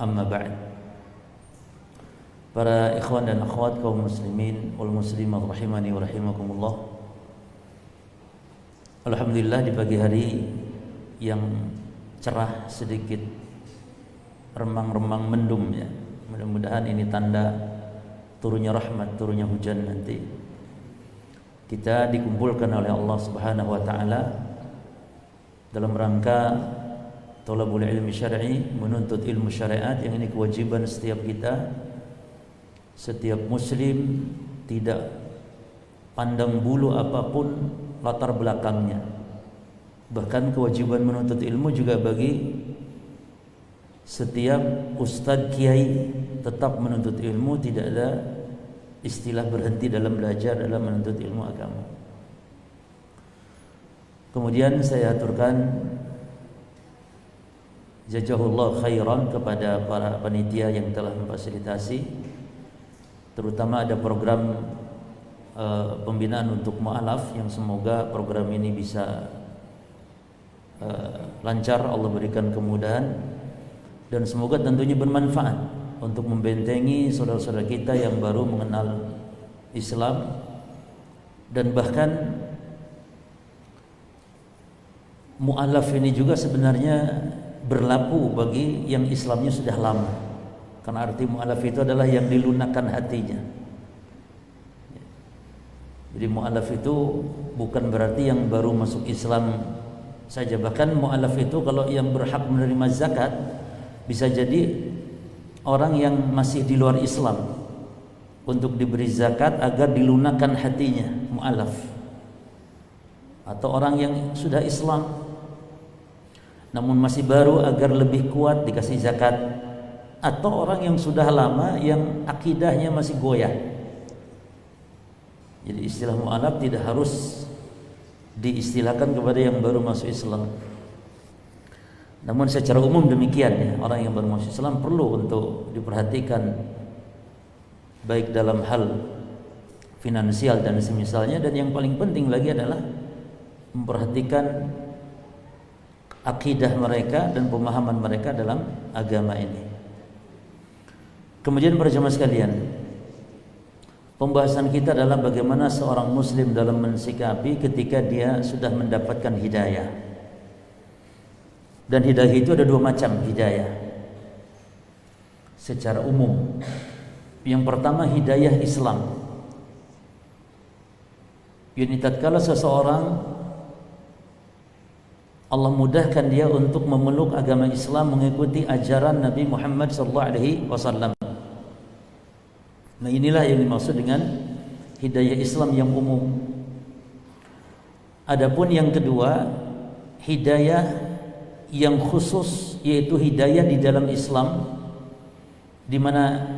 Amma ba'd. Para ikhwan dan akhwat kaum muslimin wal muslimat rahimani wa rahimakumullah. Alhamdulillah, di pagi hari yang cerah sedikit, remang-remang mendung ya. Mudah-mudahan ini tanda turunnya rahmat, turunnya hujan nanti. Kita dikumpulkan oleh Allah Subhanahu wa taala dalam rangka thalabul ilmi syar'i, menuntut ilmu syariat, yang ini kewajiban setiap kita, setiap muslim, tidak pandang bulu apapun latar belakangnya. Bahkan kewajiban menuntut ilmu juga bagi setiap ustadz kiai, tetap menuntut ilmu, tidak ada istilah berhenti dalam belajar, dalam menuntut ilmu agama. Kemudian saya aturkan jazahullah khairan kepada para panitia yang telah memfasilitasi, terutama ada program pembinaan untuk mu'alaf, yang semoga program ini bisa lancar, Allah berikan kemudahan, dan semoga tentunya bermanfaat untuk membentengi saudara-saudara kita yang baru mengenal Islam, dan bahkan mu'alaf ini juga sebenarnya berlaku bagi yang Islamnya sudah lama, karena arti mu'alaf itu adalah yang dilunakkan hatinya. Jadi mu'alaf itu bukan berarti yang baru masuk Islam saja. Bahkan mu'alaf itu kalau yang berhak menerima zakat bisa jadi orang yang masih di luar Islam, untuk diberi zakat agar dilunakkan hatinya, mu'alaf. Atau orang yang sudah Islam namun masih baru agar lebih kuat dikasih zakat. Atau orang yang sudah lama yang akidahnya masih goyah. Jadi istilah mu'alaf tidak harus diistilahkan kepada yang baru masuk Islam. Namun secara umum demikian ya, orang yang baru masuk Islam perlu untuk diperhatikan, baik dalam hal finansial dan semisalnya, dan yang paling penting lagi adalah memperhatikan akidah mereka dan pemahaman mereka dalam agama ini. Kemudian para jemaah sekalian, pembahasan kita adalah bagaimana seorang muslim dalam mensikapi ketika dia sudah mendapatkan hidayah. Dan hidayah itu ada dua macam hidayah secara umum. Yang pertama hidayah Islam. Ini tatkala seseorang Allah mudahkan dia untuk memeluk agama Islam, mengikuti ajaran Nabi Muhammad SAW. Nah, inilah yang dimaksud dengan hidayah Islam yang umum. Adapun yang kedua, hidayah yang khusus, yaitu hidayah di dalam Islam, di mana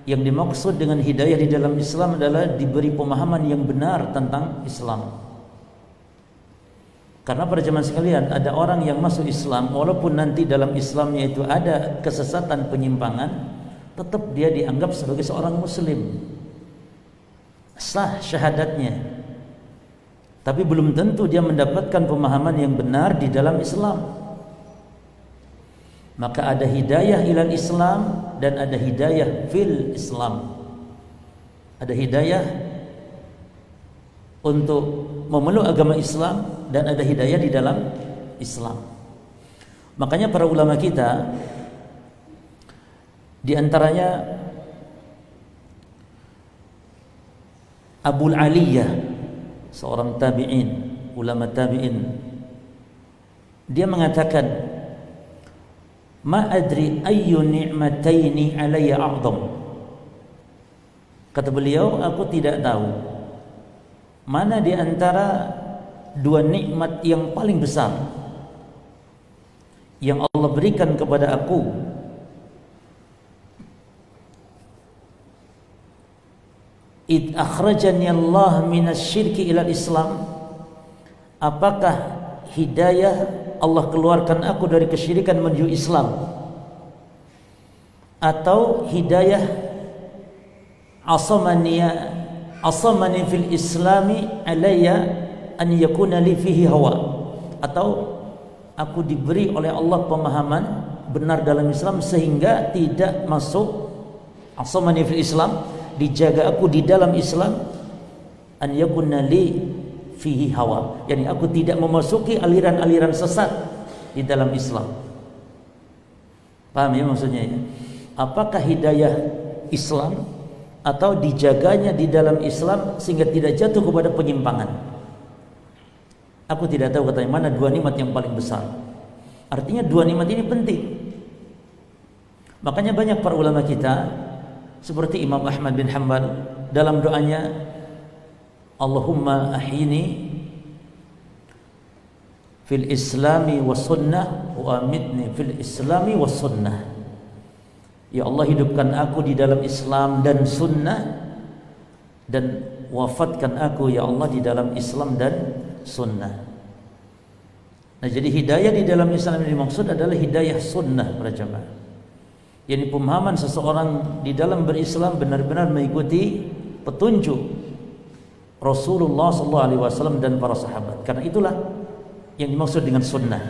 yang dimaksud dengan hidayah di dalam Islam adalah diberi pemahaman yang benar tentang Islam. Karena pada zaman sekalian, ada orang yang masuk Islam, walaupun nanti dalam Islamnya itu ada kesesatan, penyimpangan, tetap dia dianggap sebagai seorang muslim, sah syahadatnya, tapi belum tentu dia mendapatkan pemahaman yang benar di dalam Islam. Maka ada hidayah ilal Islam dan ada hidayah fil Islam. Ada hidayah untuk memeluk agama Islam dan ada hidayah di dalam Islam. Makanya para ulama kita, di antaranya Abul Aliyah, seorang tabi'in, ulama tabi'in, dia mengatakan, ma adri ayyu ni'mataini alayya a'zam. Kata beliau, aku tidak tahu mana di antara dua nikmat yang paling besar yang Allah berikan kepada aku. Id akhrajani Allah minasyirki ilal Islam. Apakah hidayah Allah keluarkan aku dari kesyirikan menuju Islam, atau hidayah asamani fil islami alayya an yakuna li fihi hawa, atau aku diberi oleh Allah pemahaman benar dalam Islam sehingga tidak masuk asamani fil Islam, dijaga aku di dalam Islam, an yakunna li fihi hawa, yani aku tidak memasuki aliran-aliran sesat di dalam Islam. Paham ya maksudnya ya? Apakah hidayah Islam atau dijaganya di dalam Islam sehingga tidak jatuh kepada penyimpangan? Aku tidak tahu katanya mana dua nikmat yang paling besar. Artinya dua nikmat ini penting. Makanya banyak para ulama kita seperti Imam Ahmad bin Hanbal dalam doanya, Allahumma ahyini fil islami was sunnah wa amitni fil islami was sunnah. Ya Allah, hidupkan aku di dalam Islam dan sunnah, dan wafatkan aku ya Allah di dalam Islam dan sunnah. Nah, jadi hidayah di dalam Islam yang dimaksud adalah hidayah sunnah para jamaah. Yani pemahaman seseorang di dalam berislam benar-benar mengikuti petunjuk Rasulullah SAW dan para sahabat. Karena itulah yang dimaksud dengan sunnah.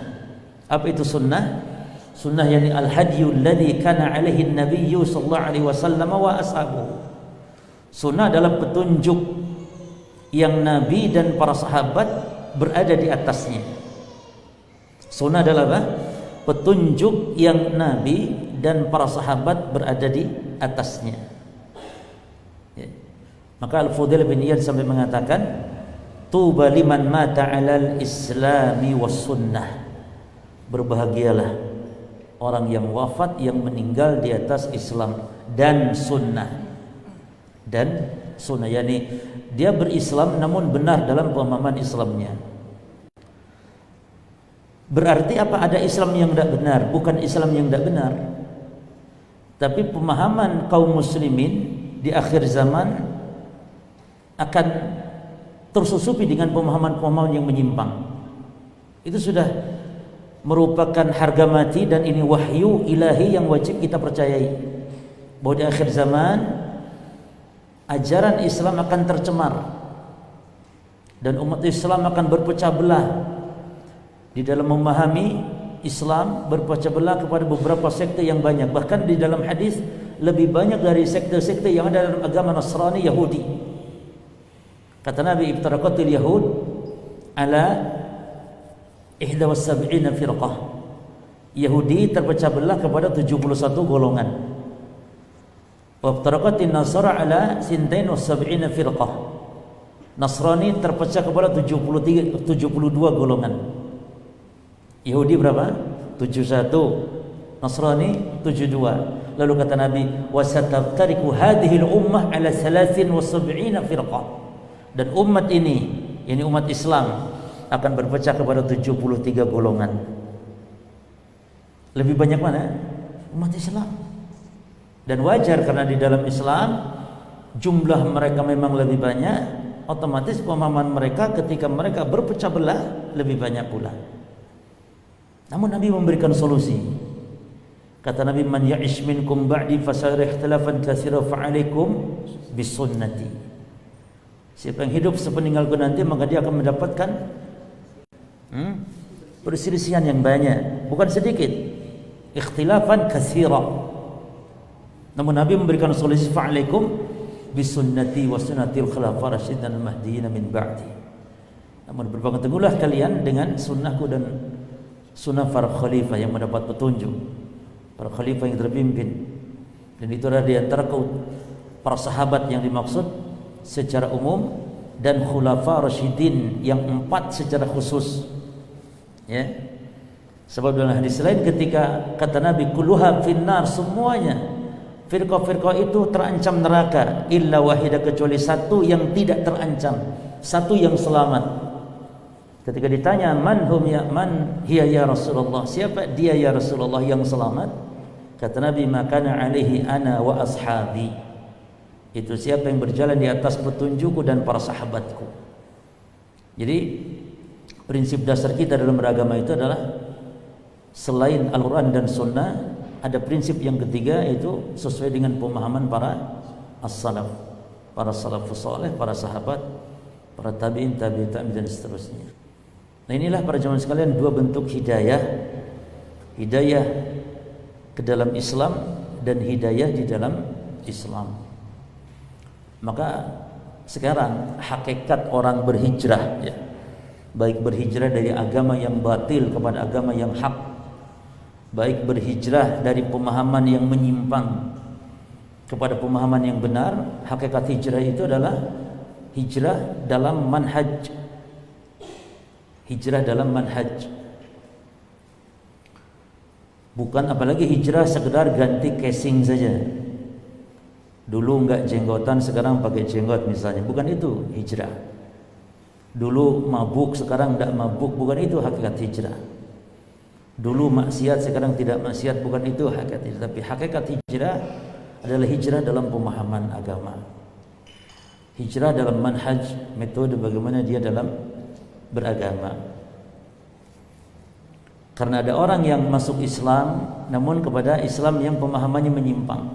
Apa itu sunnah? Sunnah yani al-hadyu alladhi kana alaihi an-nabiyyu sallallahu alaihi wasallam wa ashabuhu. Sunnah adalah petunjuk yang Nabi dan para sahabat berada di atasnya. Sunnah adalah apa? Petunjuk yang Nabi dan para sahabat berada di atasnya. Ya. Maka Al-Fudail bin Iyad sampai mengatakan, tuba liman mata 'alal islami was sunnah. Berbahagialah orang yang wafat yang meninggal di atas Islam dan sunnah. Dan sunnah, yani dia berislam namun benar dalam pemahaman Islamnya. Berarti apa? Ada Islam yang tidak benar, bukan Islam yang tidak benar, tapi pemahaman kaum muslimin di akhir zaman akan tersusupi dengan pemahaman-pemahaman yang menyimpang. Itu sudah merupakan harga mati, dan ini wahyu ilahi yang wajib kita percayai, bahwa di akhir zaman ajaran Islam akan tercemar dan umat Islam akan berpecah belah di dalam memahami Islam, berpecah belah kepada beberapa sekte yang banyak. Bahkan di dalam hadis lebih banyak dari sekte-sekte yang ada dalam agama Nasrani Yahudi. Kata Nabi, iftaraqatil yahud ala 71 firqah. Yahudi terpecah belah kepada 71 golongan. Wa iftaraqatin nasara ala 72 firqah. Nasrani terpecah kepada 72 golongan. Yahudi berapa? 71, Nasrani 72. Lalu kata Nabi, wa sataftariqu hadhihi al-ummah ala 73 firqah. Dan umat ini, yani umat Islam, akan berpecah kepada 73 golongan. Lebih banyak mana? Umat Islam. Dan wajar karena di dalam Islam jumlah mereka memang lebih banyak, otomatis pemahaman mereka ketika mereka berpecah belah lebih banyak pula. Namun Nabi memberikan solusi. Kata Nabi, man ya'ish minkum ba'di fasayara ikhtilafan katsiran fa'alaikum bisunnati. Siapa yang hidup sepeninggalku nanti, maka dia akan mendapatkan perselisihan yang banyak, bukan sedikit, ikhtilafan katsira. Namun Nabi memberikan solusi, fa'alaikum bisunnati wa sunnatil khulafaur rasyidin al-mahdiyyin min ba'di. Namun berpegang teguhlah kalian dengan sunnahku dan sunnah para khalifah yang mendapat petunjuk, para khalifah yang terpimpin. Dan itu adalah di antara para sahabat yang dimaksud secara umum, dan khulafa rasyidin yang 4 secara khusus. Ya. Sebab dalam hadis lain ketika kata Nabi, kulluha finnar, semuanya firqah-firqah itu terancam neraka, illa wahidah, kecuali satu yang tidak terancam, satu yang selamat. Ketika ditanya, man hiya ya Rasulullah, siapa dia ya Rasulullah yang selamat? Kata Nabi, makana alaihi ana wa ashabi, itu siapa yang berjalan di atas petunjukku dan para sahabatku. Jadi prinsip dasar kita dalam beragama itu adalah selain Al-Quran dan Sunnah, ada prinsip yang ketiga, yaitu sesuai dengan pemahaman para as-salaf, para salafus saleh, para sahabat, para tabi'in, tabi'in dan seterusnya. Nah, inilah para jemaah sekalian dua bentuk hidayah. Hidayah ke dalam Islam dan hidayah di dalam Islam. Maka sekarang hakikat orang berhijrah, ya, baik berhijrah dari agama yang batil kepada agama yang hak, baik berhijrah dari pemahaman yang menyimpang kepada pemahaman yang benar, hakikat hijrah itu adalah hijrah dalam manhaj. Hijrah dalam manhaj. Bukan apalagi hijrah sekedar ganti casing saja. Dulu enggak jenggotan, sekarang pakai jenggot misalnya. Bukan itu hijrah. Dulu mabuk, sekarang enggak mabuk. Bukan itu hakikat hijrah. Dulu maksiat, sekarang tidak maksiat. Bukan itu hakikat hijrah. Tapi hakikat hijrah adalah hijrah dalam pemahaman agama. Hijrah dalam manhaj, metode bagaimana dia dalam beragama. Karena ada orang yang masuk Islam namun kepada Islam yang pemahamannya menyimpang.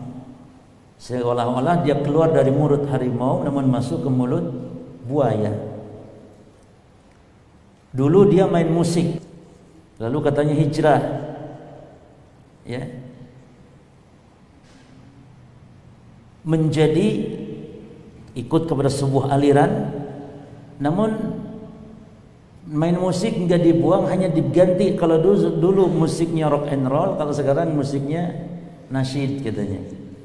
Seolah-olah dia keluar dari mulut harimau namun masuk ke mulut buaya. Dulu dia main musik, lalu katanya hijrah, ya, menjadi ikut kepada sebuah aliran, namun main musik enggak dibuang, hanya diganti. Kalau dulu musiknya rock and roll, kalau sekarang musiknya nasyid katanya.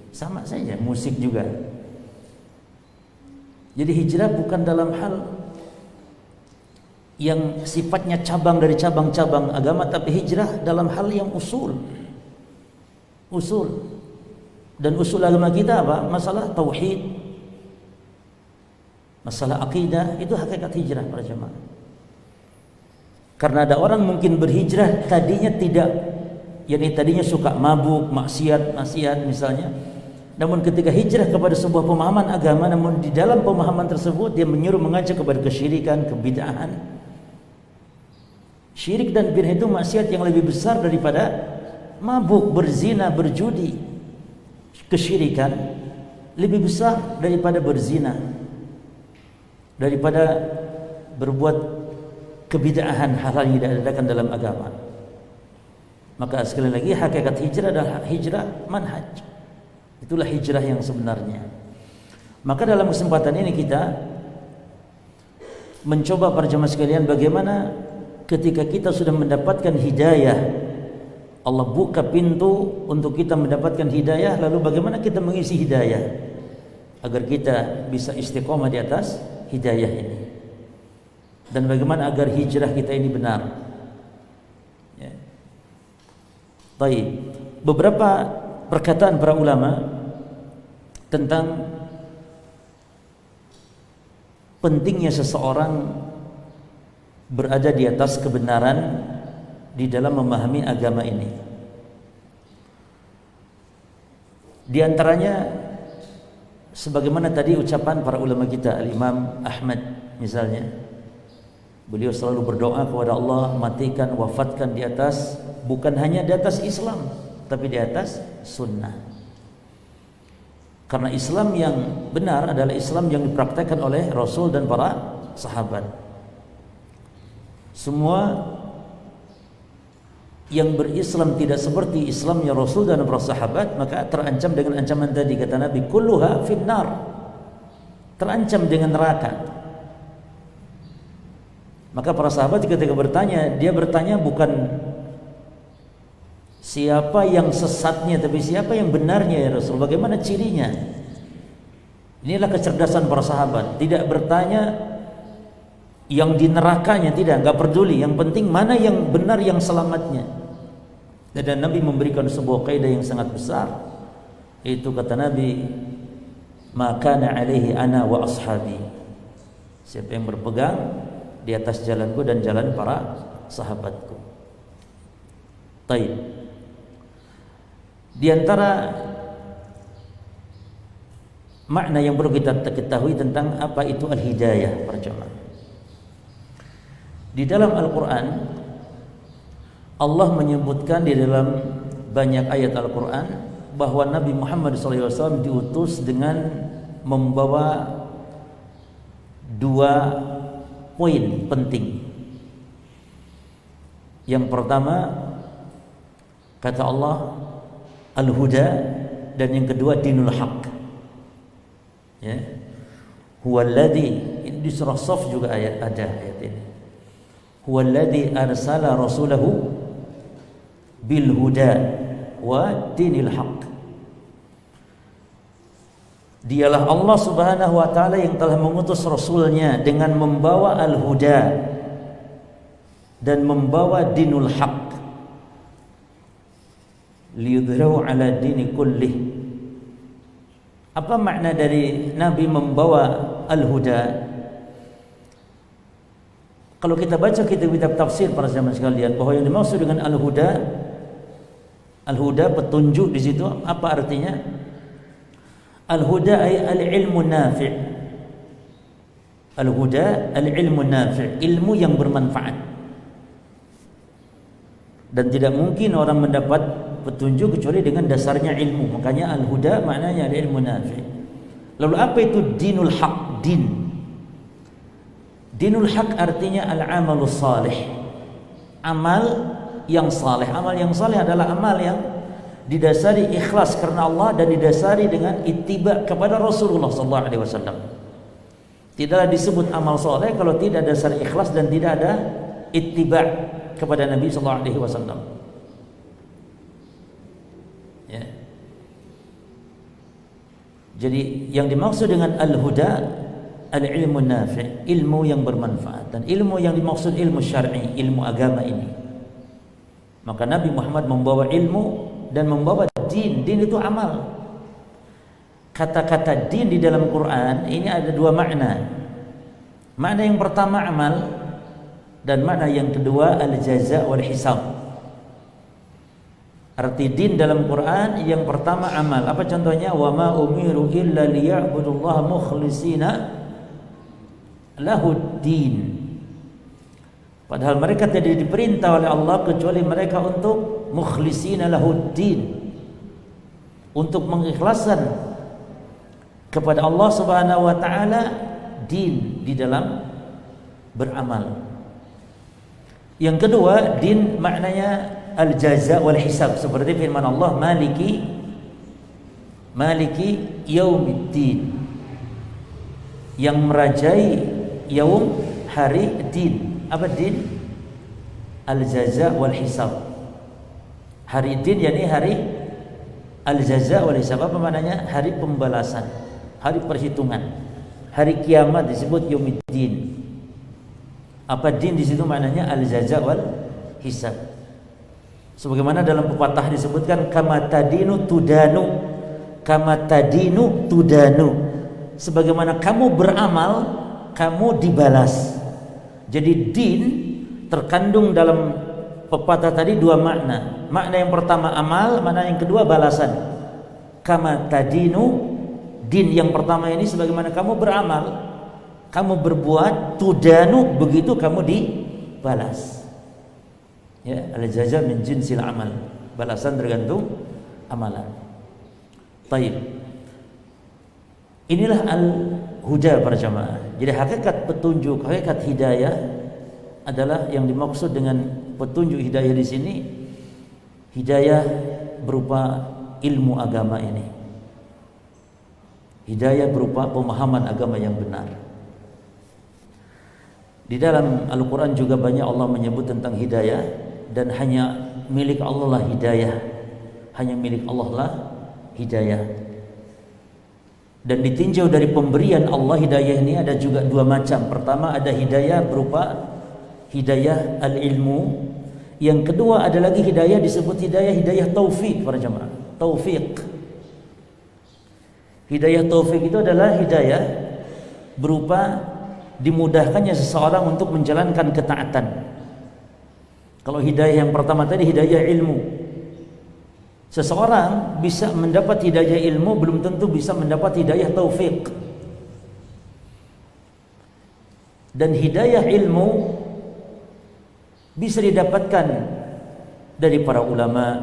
Sama saja, musik juga. Jadi hijrah bukan dalam hal yang sifatnya cabang dari cabang-cabang agama, tapi hijrah dalam hal yang usul. Usul. Dan usul agama kita apa? Masalah tauhid, masalah akidah, itu hakikat hijrah para jemaah. Karena ada orang mungkin berhijrah tadinya tidak, yakni tadinya suka mabuk, maksiat misalnya. Namun ketika hijrah kepada sebuah pemahaman agama, namun di dalam pemahaman tersebut dia menyuruh mengajak kepada kesyirikan, kebid'ahan. Syirik dan bid'ah itu maksiat yang lebih besar daripada mabuk, berzina, berjudi. Kesyirikan lebih besar daripada berzina, daripada berbuat kebid'ahan, hal-hal yang tidak diadakan dalam agama. Maka sekali lagi hakikat hijrah adalah hijrah manhaj. Itulah hijrah yang sebenarnya. Maka dalam kesempatan ini kita mencoba para jemaah sekalian bagaimana ketika kita sudah mendapatkan hidayah, Allah buka pintu untuk kita mendapatkan hidayah, lalu bagaimana kita mengisi hidayah agar kita bisa istiqomah di atas hidayah ini. Dan bagaimana agar hijrah kita ini benar, ya. Baik, beberapa perkataan para ulama tentang pentingnya seseorang berada di atas kebenaran di dalam memahami agama ini. Di antaranya sebagaimana tadi ucapan para ulama kita, Al-Imam Ahmad misalnya. Beliau selalu berdoa kepada Allah, matikan, wafatkan di atas, bukan hanya di atas Islam, tapi di atas sunnah. Karena Islam yang benar adalah Islam yang dipraktekkan oleh Rasul dan para sahabat. Semua yang berislam tidak seperti Islamnya Rasul dan para sahabat, maka terancam dengan ancaman tadi, kata Nabi, kulluha finnar, terancam dengan neraka. Maka para sahabat ketika bertanya, dia bertanya bukan siapa yang sesatnya, tapi siapa yang benarnya ya Rasul, bagaimana cirinya. Inilah kecerdasan para sahabat, tidak bertanya yang di nerakanya, tidak, enggak peduli, yang penting mana yang benar, yang selamatnya. Dan Nabi memberikan sebuah kaidah yang sangat besar, itu kata Nabi, maka kana alaihi ana wa ashabi, siapa yang berpegang di atas jalanku dan jalan para sahabatku. Taib. Di antara makna yang perlu kita ketahui tentang apa itu al-hidayah para jemaah. Di dalam Al-Quran Allah menyebutkan di dalam banyak ayat Al-Quran bahwa Nabi Muhammad SAW diutus dengan membawa dua poin penting. Yang pertama, kata Allah, al-huda, dan yang kedua dinul haq. Ya. Huwallazi, di surah Shaf juga ayat ini. Huwallazi arsala rasulahu bil huda wa dinil haq. Dialah Allah Subhanahu wa taala yang telah mengutus rasulnya dengan membawa al-huda dan membawa dinul haq, liyudhhirahu ala dini kullih. Apa makna dari Nabi membawa al-huda? Kalau kita baca kitab-kitab tafsir para zaman sekalian, bahwa yang dimaksud dengan al-huda, petunjuk di situ apa artinya? Al-huda ay al-ilmu nafi'. Al-huda al-ilmu nafi', ilmu yang bermanfaat. Dan tidak mungkin orang mendapat petunjuk kecuali dengan dasarnya ilmu. Makanya al-huda maknanya al-ilmu nafi'. Lalu apa itu dinul haq? Dinul haq artinya al-amalus salih. Amal yang saleh. Amal yang saleh adalah amal yang didasari ikhlas karena Allah dan didasari dengan ittiba kepada Rasulullah sallallahu alaihi wasallam. Tidaklah disebut amal soleh kalau tidak dasar ikhlas dan tidak ada ittiba kepada Nabi sallallahu alaihi wasallam. Ya. Jadi yang dimaksud dengan al-huda al-ilmu nafi', ilmu yang bermanfaat, dan ilmu yang dimaksud ilmu syar'i, ilmu agama ini. Maka Nabi Muhammad membawa ilmu dan membawa din. Din itu amal. Kata-kata din di dalam Quran ini ada dua makna. Makna yang pertama amal, dan makna yang kedua al-jaza wal hisab. Arti din dalam Quran yang pertama amal. Apa contohnya? Wa ma umiru illa liya'budullaha mukhlishina lahud-din. Padahal mereka tidak diperintah oleh Allah kecuali mereka untuk mukhlishina lahuddin, untuk mengikhlaskan kepada Allah Subhanahu wa taala din di dalam beramal. Yang kedua, din maknanya al-jaza wal hisab, seperti firman Allah maliki yaumiddin, yang merajai yaum, hari din. Apa din? Al-jaza wal hisab. Hari din yakni hari al-jaza wal hisab. Apa maknanya? Hari pembalasan, hari perhitungan. Hari kiamat disebut yaumiddin. Apa din di situ maknanya? Al-jaza wal hisab. Sebagaimana dalam pepatah disebutkan kama tadinu tudanu. Sebagaimana kamu beramal, kamu dibalas. Jadi din terkandung dalam pepatah tadi dua makna. Makna yang pertama amal, makna yang kedua balasan. Kama tadinu, din yang pertama ini sebagaimana kamu beramal, kamu berbuat, tudanu, begitu kamu dibalas. Ya, al-jaza min jinsil amal. Balasan tergantung amalan. Baik. Inilah al-huda para jamaah. Jadi hakikat petunjuk, hakikat hidayah adalah yang dimaksud dengan petunjuk hidayah di sini, hidayah berupa ilmu agama ini. Hidayah berupa pemahaman agama yang benar. Di dalam Al-Quran juga banyak Allah menyebut tentang hidayah, dan hanya milik Allah lah hidayah. Hanya milik Allah lah hidayah. Dan ditinjau dari pemberian Allah, hidayah ini ada juga dua macam. Pertama ada hidayah berupa hidayah al-ilmu. Yang kedua ada lagi hidayah disebut hidayah taufik para jemaah. Taufik. Hidayah taufik itu adalah hidayah berupa dimudahkannya seseorang untuk menjalankan ketaatan. Kalau hidayah yang pertama tadi hidayah ilmu. Seseorang bisa mendapat hidayah ilmu belum tentu bisa mendapat hidayah taufik. Dan hidayah ilmu bisa didapatkan dari para ulama,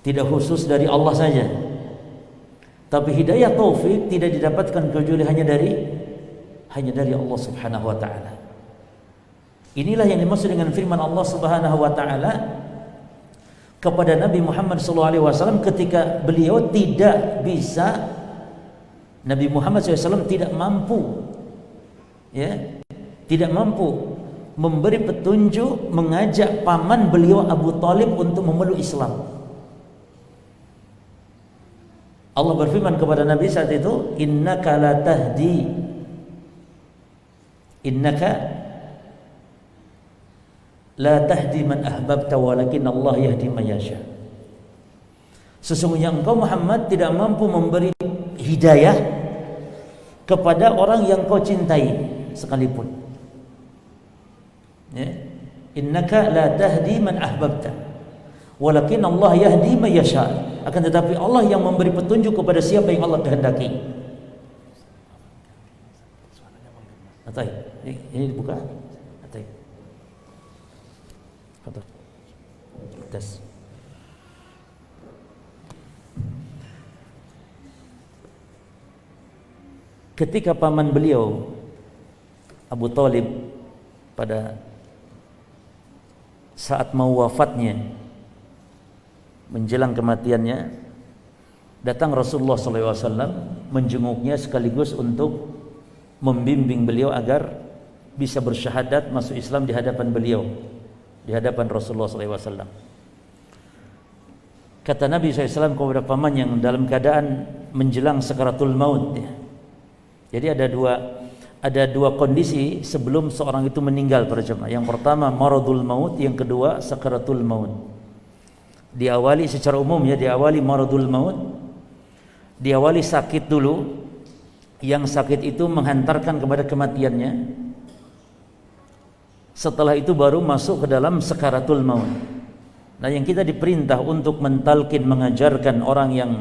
tidak khusus dari Allah saja. Tapi hidayah taufik tidak didapatkan kecuali hanya dari Allah Subhanahu wa taala. Inilah yang dimaksud dengan firman Allah Subhanahu wa taala, kepada Nabi Muhammad SAW ketika beliau tidak bisa, Nabi Muhammad SAW tidak mampu, ya, tidak mampu memberi petunjuk, mengajak paman beliau Abu Talib untuk memeluk Islam. Allah berfirman kepada Nabi saat itu, innaka la tahdi, innaka la tahdi man ahbabta walakin Allah yahdi man yasha. Sesungguhnya engkau Muhammad tidak mampu memberi hidayah kepada orang yang kau cintai sekalipun. Ya. Innaka la tahdi man ahbabta walakin Allah yahdi man yasha. Akan tetapi Allah yang memberi petunjuk kepada siapa yang Allah kehendaki. Atai, ini dibuka. Atai. Foto. Tes. Ketika paman beliau Abu Talib pada saat mau wafatnya, menjelang kematiannya, datang Rasulullah SAW menjenguknya sekaligus untuk membimbing beliau agar bisa bersyahadat masuk Islam di hadapan beliau, di hadapan Rasulullah SAW. Kata Nabi SAW kepada paman yang dalam keadaan menjelang sakaratul maut, ya. Jadi ada dua kondisi sebelum seorang itu meninggal para jemaah. Yang pertama maradul maut, yang kedua sakaratul maut. Diawali secara umum, ya, diawali maradul maut, diawali sakit dulu, yang sakit itu menghantarkan kepada kematiannya. Setelah itu baru masuk ke dalam sakaratul maut. Nah, yang kita diperintah untuk mentalkin, mengajarkan orang yang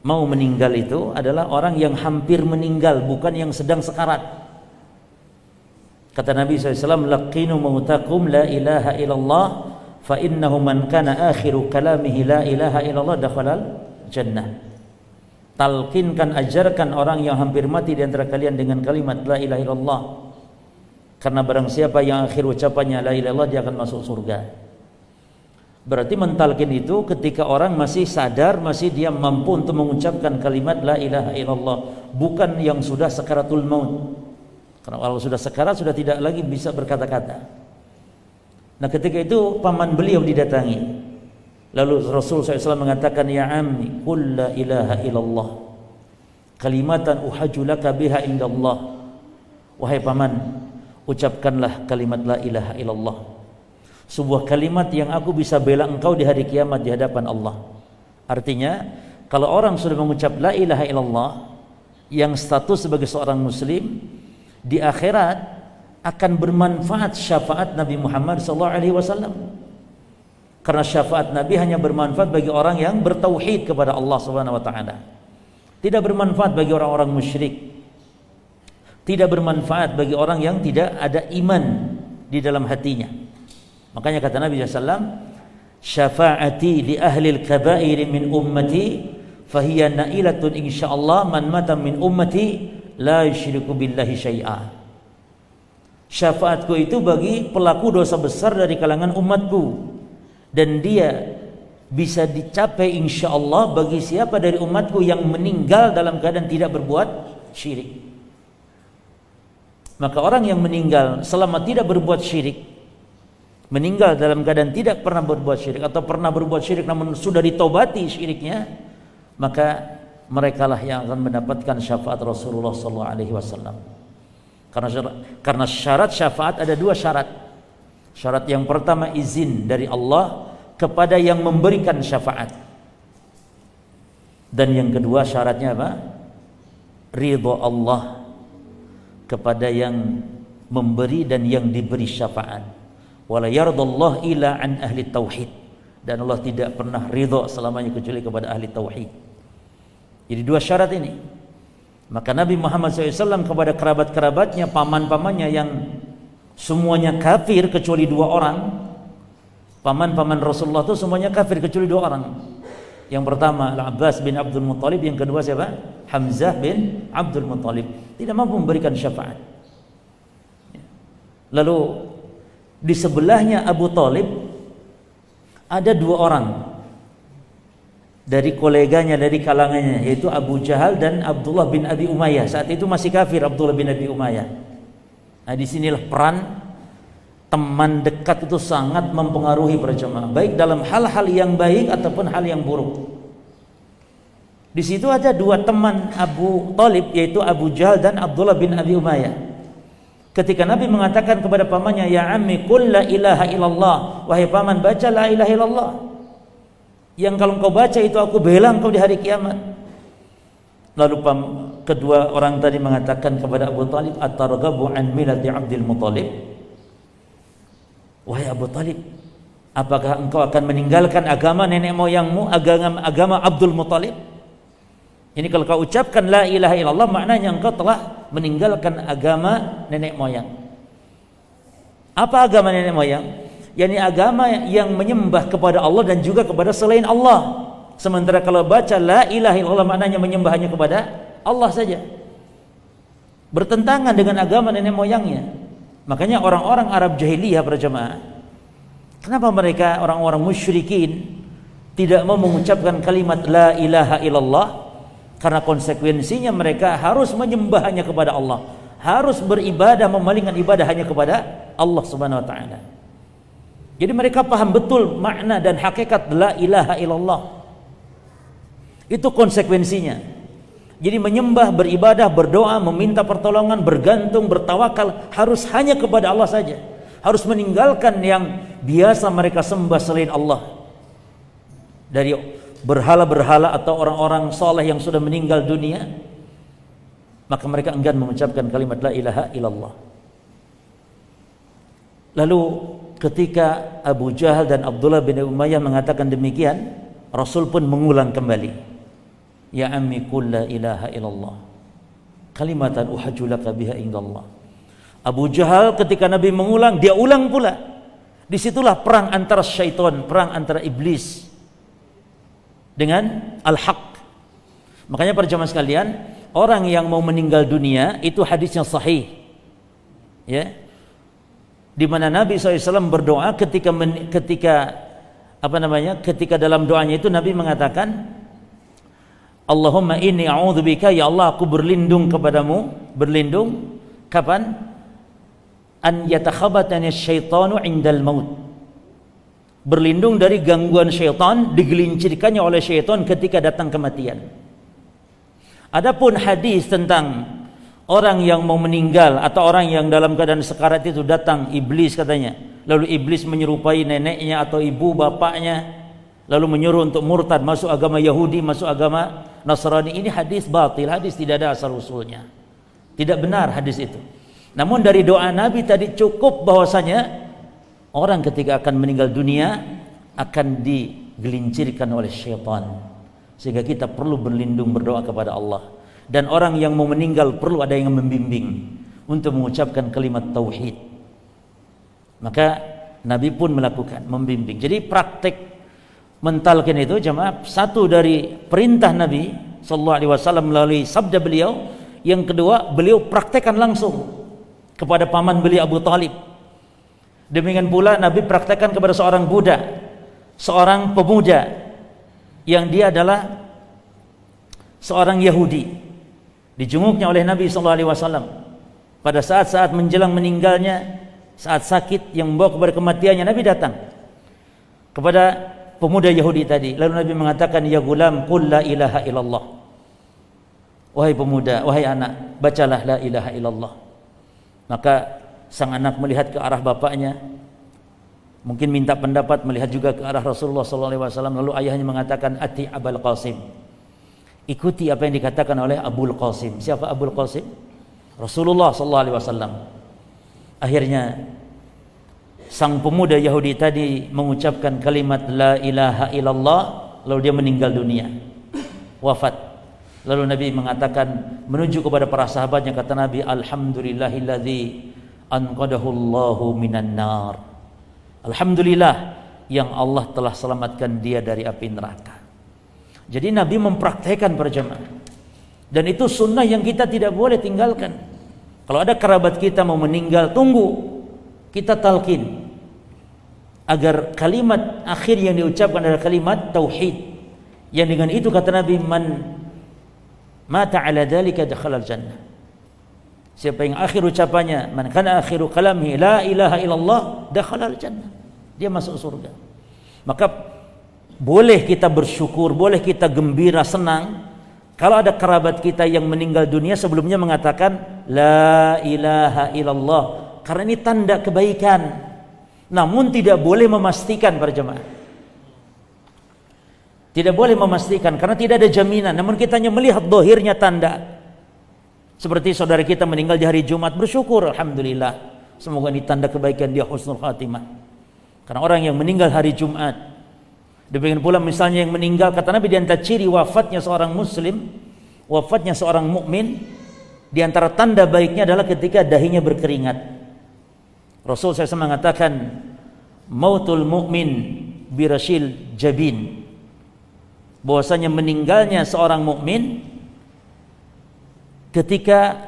mau meninggal itu adalah orang yang hampir meninggal, bukan yang sedang sekarat. Kata Nabi SAW, laqinu mautakum la ilaha illallah fa innahu man kana akhiru kalamihi la ilaha illallah dakhalal jannah. Talkinkan, ajarkan orang yang hampir mati di antara kalian dengan kalimat la ilaha illallah, karena barang siapa yang akhir ucapannya la ilaha illallah, dia akan masuk surga. Berarti mentalkin itu ketika orang masih sadar, masih dia mampu untuk mengucapkan kalimat la ilaha illallah, bukan yang sudah sakaratul maut. Karena kalau sudah sekarat sudah tidak lagi bisa berkata-kata. Nah, ketika itu paman beliau didatangi. Lalu Rasul SAW mengatakan, ya ammi qul la ilaha illallah kalimatan uhajju laka biha indallah. Wahai paman, ucapkanlah kalimat la ilaha illallah, sebuah kalimat yang aku bisa bela engkau di hari kiamat di hadapan Allah. Artinya, kalau orang sudah mengucap la ilaha illallah yang status sebagai seorang muslim, di akhirat akan bermanfaat syafaat Nabi Muhammad SAW. Karena syafaat Nabi hanya bermanfaat bagi orang yang bertauhid kepada Allah Subhanahu wa taala. Tidak bermanfaat bagi orang-orang musyrik. Tidak bermanfaat bagi orang yang tidak ada iman di dalam hatinya. Makanya kata Nabi SAW, syafaati li ahli al-kabair min ummati fahiya na'ilatun insyaallah man mata min ummati la yusyriku billahi syai'a. Syafaatku itu bagi pelaku dosa besar dari kalangan umatku, dan dia bisa dicapai insyaallah bagi siapa dari umatku yang meninggal dalam keadaan tidak berbuat syirik. Maka orang yang meninggal selama tidak berbuat syirik, meninggal dalam keadaan tidak pernah berbuat syirik atau pernah berbuat syirik namun sudah ditobati syiriknya, maka merekalah yang akan mendapatkan syafaat Rasulullah SAW. Karena syarat syafaat ada dua syarat. Syarat yang pertama izin dari Allah kepada yang memberikan syafaat, dan yang kedua syaratnya apa? Ridha Allah kepada yang memberi dan yang diberi syafaat. Wala yardallah ila an ahli tauhid, dan Allah tidak pernah ridha selamanya kecuali kepada ahli tauhid. Jadi dua syarat ini. Maka Nabi Muhammad SAW kepada kerabat-kerabatnya, paman-pamannya yang semuanya kafir kecuali dua orang, paman-paman Rasulullah itu semuanya kafir kecuali dua orang. Yang pertama Al-Abbas bin Abdul Muttalib, yang kedua siapa? Hamzah bin Abdul Muttalib. Tidak mampu memberikan syafaat. Lalu di sebelahnya Abu Talib ada dua orang dari koleganya, dari kalangannya, yaitu Abu Jahal dan Abdullah bin Abi Umayyah. Saat itu masih kafir Abdullah bin Abi Umayyah. Nah, disinilah peran teman dekat itu sangat mempengaruhi para jemaah, baik dalam hal-hal yang baik ataupun hal yang buruk. Di situ ada dua teman Abu Thalib, yaitu Abu Jahal dan Abdullah bin Abi Umayyah. Ketika Nabi mengatakan kepada pamannya, ya ammi qul la ilaha illallah, wahai paman baca la ilaha illallah, yang kalau engkau baca itu aku bela engkau di hari kiamat. Lalu kedua orang tadi mengatakan kepada Abu Thalib, at-targhabu an millati Abdul Muthalib, wahai Abu Thalib, apakah engkau akan meninggalkan agama nenek moyangmu, agama Abdul Muthalib? Ini kalau kau ucapkan la ilaha illallah, maknanya engkau telah meninggalkan agama nenek moyang. Apa agama nenek moyang? yakni agama yang menyembah kepada Allah dan juga kepada selain Allah. Sementara kalau baca la ilaha illallah maknanya menyembah hanya kepada Allah saja, bertentangan dengan agama nenek moyangnya. Makanya orang-orang Arab jahiliyah para jemaah, kenapa mereka orang-orang musyrikin tidak mau mengucapkan kalimat la ilaha illallah? Karena konsekuensinya mereka harus menyembah hanya kepada Allah, harus beribadah, memalingkan ibadah hanya kepada Allah Subhanahu wa taala. Jadi mereka paham betul makna dan hakikat la ilaha illallah. Itu konsekuensinya. Jadi menyembah, beribadah, berdoa, meminta pertolongan, bergantung, bertawakal harus hanya kepada Allah saja. Harus meninggalkan yang biasa mereka sembah selain Allah. Dari berhala-berhala atau orang-orang soleh yang sudah meninggal dunia, maka mereka enggan mengucapkan kalimat la ilaha illallah. Lalu ketika Abu Jahal dan Abdullah bin Umayyah mengatakan demikian, Rasul pun mengulang kembali, ya ammi qul la ilaha illallah kalimatan uhajju laka biha indallah. Abu Jahal ketika Nabi mengulang, dia ulang pula. Disitulah perang antara syaitan, perang antara iblis dengan al-haq. Makanya para jemaah sekalian, orang yang mau meninggal dunia itu hadisnya sahih, ya, di mana Nabi SAW berdoa ketika dalam doanya itu Nabi mengatakan, Allahumma inni a'udzubika, ya Allah aku berlindung kepadamu. Berlindung kapan? An yatakhabatani syaitanu indal maut. Berlindung dari gangguan syaitan, digelincirkannya oleh syaitan ketika datang kematian. Adapun hadis tentang orang yang mau meninggal atau orang yang dalam keadaan sekarat itu datang iblis katanya, lalu iblis menyerupai neneknya atau ibu bapaknya, lalu menyuruh untuk murtad, masuk agama Yahudi, masuk agama Nasrani. Ini hadis batil, hadis tidak ada asal usulnya, tidak benar hadis itu. Namun dari doa Nabi tadi cukup bahwasanya orang ketika akan meninggal dunia akan digelincirkan oleh syaitan, sehingga kita perlu berlindung, berdoa kepada Allah. Dan orang yang mau meninggal perlu ada yang membimbing untuk mengucapkan kalimat tauhid. Maka Nabi pun melakukan, membimbing. Jadi praktek mentalkin itu jemaah, satu dari perintah Nabi sallallahu alaihi wasallam melalui sabda beliau. Yang kedua, beliau praktekkan langsung kepada paman beliau Abu Thalib. Demikian pula Nabi praktekkan kepada seorang budak, seorang pemuda yang dia adalah seorang Yahudi. Dijenguknya oleh Nabi SAW pada saat-saat menjelang meninggalnya, saat sakit yang membawa kepada kematiannya. Nabi datang kepada pemuda Yahudi tadi, lalu Nabi mengatakan, ya gulam qul la ilaha illallah, wahai pemuda, wahai anak, bacalah la ilaha illallah. Maka sang anak melihat ke arah bapaknya, mungkin minta pendapat, melihat juga ke arah Rasulullah SAW. Lalu ayahnya mengatakan, ati Abul Qasim, ikuti apa yang dikatakan oleh Abul Qasim. Siapa Abul Qasim? Rasulullah SAW. Akhirnya sang pemuda Yahudi tadi mengucapkan kalimat la ilaha illallah, lalu dia meninggal dunia, wafat. Lalu Nabi mengatakan, menuju kepada para sahabatnya, kata Nabi, alhamdulillahilladzi anqadahu Allahu minan nar. Alhamdulillah yang Allah telah selamatkan dia dari api neraka. Jadi Nabi mempraktekkan para jemaah, dan itu sunnah yang kita tidak boleh tinggalkan. Kalau ada kerabat kita mau meninggal, tunggu, kita talqin, agar kalimat akhir yang diucapkan adalah kalimat tauhid, yang dengan itu kata Nabi, man mata ala dzalika dakhala al-jannah. Siapa yang akhir ucapannya, man kana akhiru kalamihi la ilaha illallah dakhala al-jannah, dia masuk surga. Maka boleh kita bersyukur, boleh kita gembira, senang kalau ada kerabat kita yang meninggal dunia sebelumnya mengatakan la ilaha illallah, karena ini tanda kebaikan. Namun tidak boleh memastikan para jemaah. Tidak boleh memastikan karena tidak ada jaminan. Namun kita hanya melihat dohirnya tanda. Seperti saudara kita meninggal di hari Jumat, bersyukur, alhamdulillah. Semoga ini tanda kebaikan dia, husnul khatimah. Karena orang yang meninggal hari Jumat, demikian pula misalnya yang meninggal, kata Nabi, di antara ciri wafatnya seorang muslim, wafatnya seorang mukmin, di antara tanda baiknya adalah ketika dahinya berkeringat. Rasul SAW mengatakan, mautul mu'min birasil jabin, bahwasanya meninggalnya seorang mukmin ketika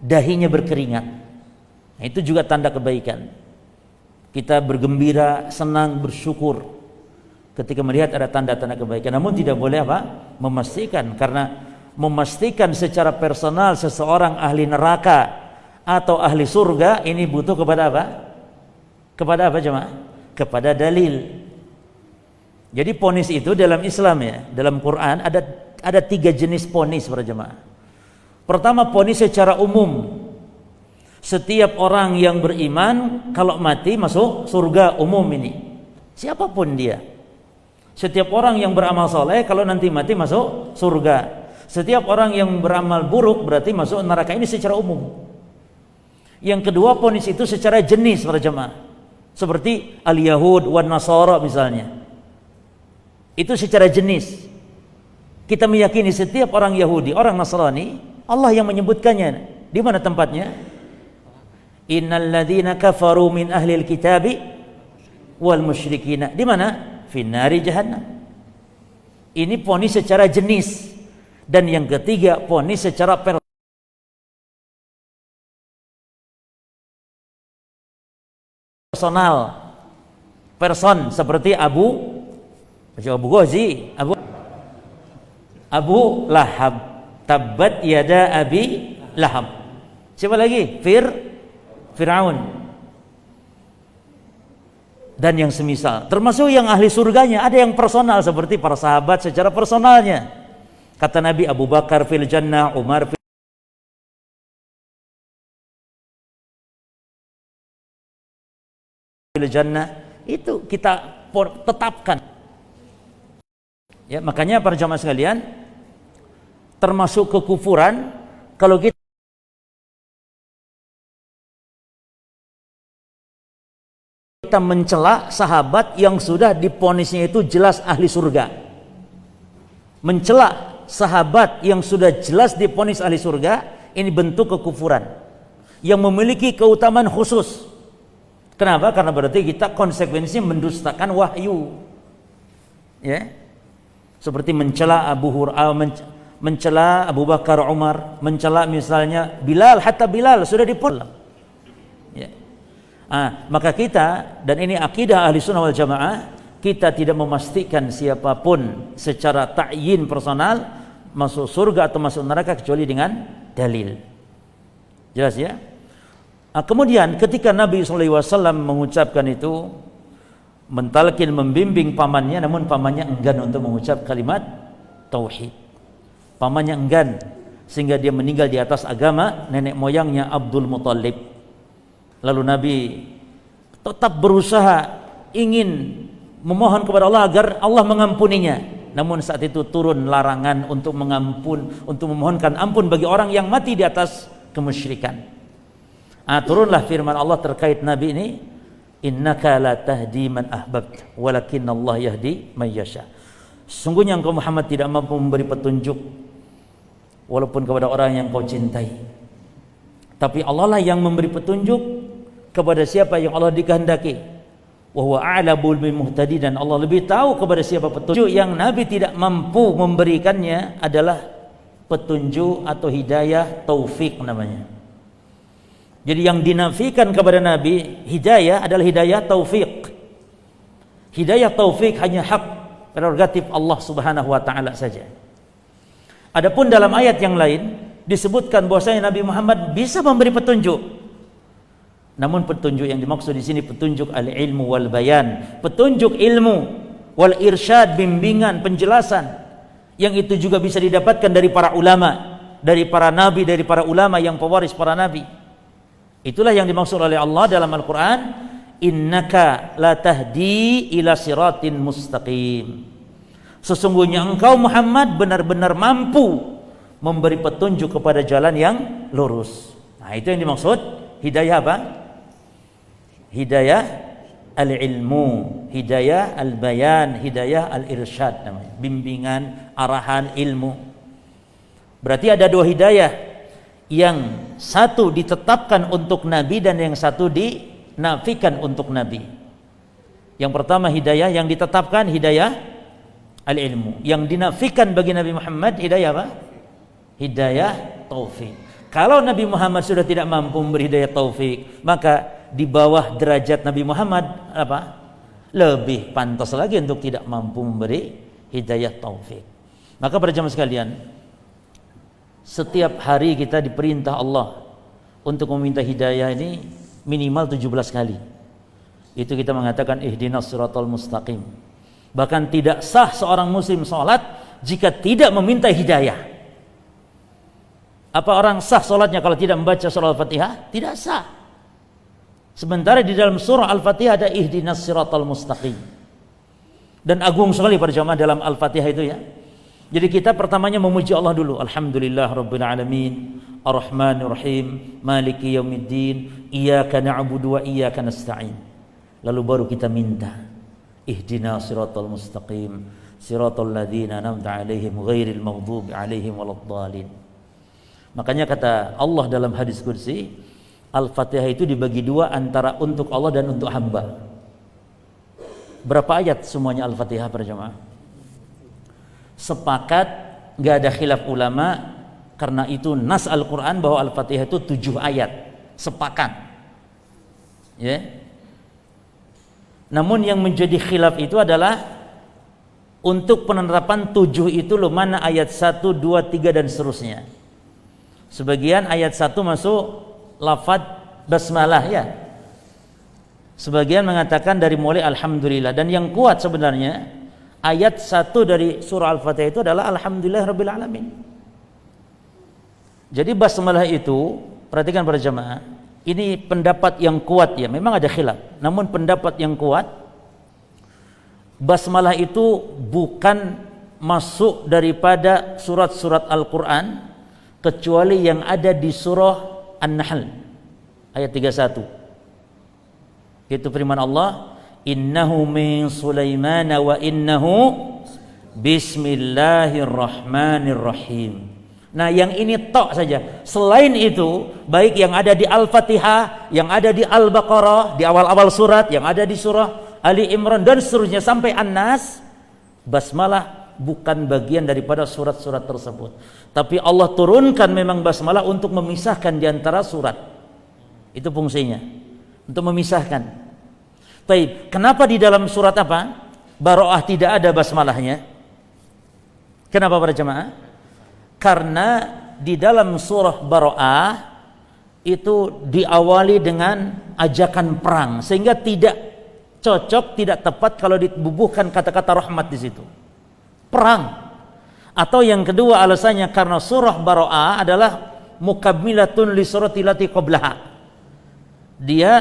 dahinya berkeringat. Nah, itu juga tanda kebaikan. Kita bergembira, senang, bersyukur ketika melihat ada tanda-tanda kebaikan. Namun tidak boleh apa? Memastikan, karena memastikan secara personal seseorang ahli neraka atau ahli surga ini butuh kepada apa? Kepada apa jemaah? Kepada dalil. Jadi ponis itu dalam Islam ya, dalam Quran ada 3 jenis ponis para jemaah. Pertama, ponis secara umum. Setiap orang yang beriman kalau mati masuk surga, umum ini. Siapapun dia. Setiap orang yang beramal soleh kalau nanti mati masuk surga. Setiap orang yang beramal buruk berarti masuk neraka, ini secara umum. Yang kedua, ponis itu secara jenis para jemaah. Seperti al-Yahud wan Nasara misalnya. Itu secara jenis. Kita meyakini setiap orang Yahudi, orang Nasrani, Allah yang menyebutkannya. Di mana tempatnya? Innal ladzina kafaru min ahlil kitabi wal musyrikina. Di mana? Finnari jahannam. Ini ponis secara jenis. Dan yang ketiga, ponis secara personal. Person seperti Abu Ghazi, Abu Lahab, tabbat yada Abi Lahab. Siapa lagi? Fir'aun. Dan yang semisal. Termasuk yang ahli surganya, ada yang personal seperti para sahabat secara personalnya. Kata Nabi, Abu Bakar fil jannah, Umar fil jannah. Itu kita tetapkan. Ya, makanya para jamaah sekalian, termasuk kekufuran kalau kita mencela sahabat yang sudah diponisnya itu jelas ahli surga. Mencela sahabat yang sudah jelas diponis ahli surga, ini bentuk kekufuran yang memiliki keutamaan khusus. Kenapa? Karena berarti kita konsekuensinya mendustakan wahyu. Ya. Seperti mencela mencela Abu Bakar, Umar, mencela misalnya Bilal, hatta Bilal sudah diponis. Ya. Maka kita, dan ini akidah ahli sunnah wal jamaah, kita tidak memastikan siapapun secara ta'yin personal masuk surga atau masuk neraka kecuali dengan dalil. Jelas ya? Kemudian ketika Nabi SAW mengucapkan itu, mentalkin, membimbing pamannya, namun pamannya enggan untuk mengucap kalimat tauhid. Pamannya enggan, sehingga dia meninggal di atas agama nenek moyangnya Abdul Muthalib. Lalu Nabi tetap berusaha ingin memohon kepada Allah agar Allah mengampuninya. Namun saat itu turun larangan untuk memohonkan ampun bagi orang yang mati di atas kemusyrikan. Turunlah firman Allah terkait Nabi ini, innaka la tahdi man ahbabt walakinna Allah yahdi man yasha. Sungguhnya engkau Muhammad tidak mampu memberi petunjuk walaupun kepada orang yang kau cintai, tapi Allah lah yang memberi petunjuk kepada siapa yang Allah dikehendaki. Wa huwa a'lamul bil muhtadi, dan Allah lebih tahu kepada siapa petunjuk yang Nabi tidak mampu memberikannya adalah petunjuk atau hidayah taufik namanya. Jadi yang dinafikan kepada Nabi hidayah adalah hidayah taufik. Hidayah taufik hanya hak prerogatif Allah Subhanahu wa taala saja. Adapun dalam ayat yang lain disebutkan bahwasanya Nabi Muhammad bisa memberi petunjuk. Namun petunjuk yang dimaksud di sini petunjuk al-ilmu wal bayan, petunjuk ilmu wal irsyad, bimbingan, penjelasan, yang itu juga bisa didapatkan dari para ulama, dari para nabi, dari para ulama yang pewaris para nabi. Itulah yang dimaksud oleh Allah dalam Al-Qur'an, innaka la tahdi ila siratin mustaqim. Sesungguhnya engkau Muhammad benar-benar mampu memberi petunjuk kepada jalan yang lurus. Nah, itu yang dimaksud hidayah apa? Hidayah al-ilmu, hidayah al-bayan, hidayah al-irsyad namanya. Bimbingan, arahan, ilmu. Berarti ada dua hidayah, yang satu ditetapkan untuk Nabi dan yang satu dinafikan untuk Nabi. Yang pertama hidayah yang ditetapkan, hidayah al-ilmu. Yang dinafikan bagi Nabi Muhammad hidayah apa? Hidayah taufik. Kalau Nabi Muhammad sudah tidak mampu memberi hidayah taufik, maka di bawah derajat Nabi Muhammad apa? Lebih pantas lagi untuk tidak mampu memberi hidayah taufik. Maka para jamaah sekalian, setiap hari kita diperintah Allah untuk meminta hidayah ini minimal 17 kali. Itu kita mengatakan ihdinas siratal mustaqim. Bahkan tidak sah seorang muslim salat jika tidak meminta hidayah. Apa orang sah salatnya kalau tidak membaca surah Al-Fatihah? Tidak sah. Sementara di dalam surah Al-Fatihah ada ihdinas siratal mustaqim. Dan agung sekali para jamaah dalam Al-Fatihah itu ya. Jadi kita pertamanya memuji Allah dulu. Alhamdulillah rabbil alamin, arrahmanir rahim, maliki yaumiddin, iyyaka na'budu wa iyyaka nasta'in. Lalu baru kita minta ihdinas siratal mustaqim, siratal ladzina an'amta 'alaihim ghairil maghdubi 'alaihim waladdallin. Makanya kata Allah dalam hadis qudsi, Al-Fatihah itu dibagi dua antara untuk Allah dan untuk hamba. Berapa ayat semuanya Al-Fatihah para jamaah? Sepakat, gak ada khilaf ulama, karena itu nas Al-Quran bahwa Al-Fatihah itu 7 ayat. Sepakat ya. Namun yang menjadi khilaf itu adalah untuk penerapan 7 itu loh, mana ayat 1, 2, 3 dan seterusnya. Sebagian ayat 1 masuk lafaz basmalah ya. Sebagian mengatakan dari mulai alhamdulillah, dan yang kuat sebenarnya ayat 1 dari surah Al-Fatihah itu adalah alhamdulillah rabbil alamin. Jadi basmalah itu, perhatikan para jamaah, ini pendapat yang kuat ya, memang ada khilaf. Namun pendapat yang kuat, basmalah itu bukan masuk daripada surat-surat Al-Quran kecuali yang ada di surah An-Nahl ayat 31. Itu firman Allah, innahu min Sulaiman wa innahu bismillahirrahmanirrahim. Nah, yang ini tok saja. Selain itu, baik yang ada di Al-Fatihah, yang ada di Al-Baqarah, di awal-awal surat, yang ada di surah Ali Imran dan seterusnya sampai An-Nas, basmalah bukan bagian daripada surat-surat tersebut. Tapi Allah turunkan memang basmalah untuk memisahkan di antara surat. Itu fungsinya, untuk memisahkan. Baik, kenapa di dalam surat apa? Baroah tidak ada basmalahnya? Kenapa para jemaah? Karena di dalam surah Baroah itu diawali dengan ajakan perang, sehingga tidak cocok, tidak tepat kalau dibubuhkan kata-kata rahmat di situ. Perang. Atau yang kedua alasannya karena surah Baroah adalah mukammilatun li surati lati qablaha. Dia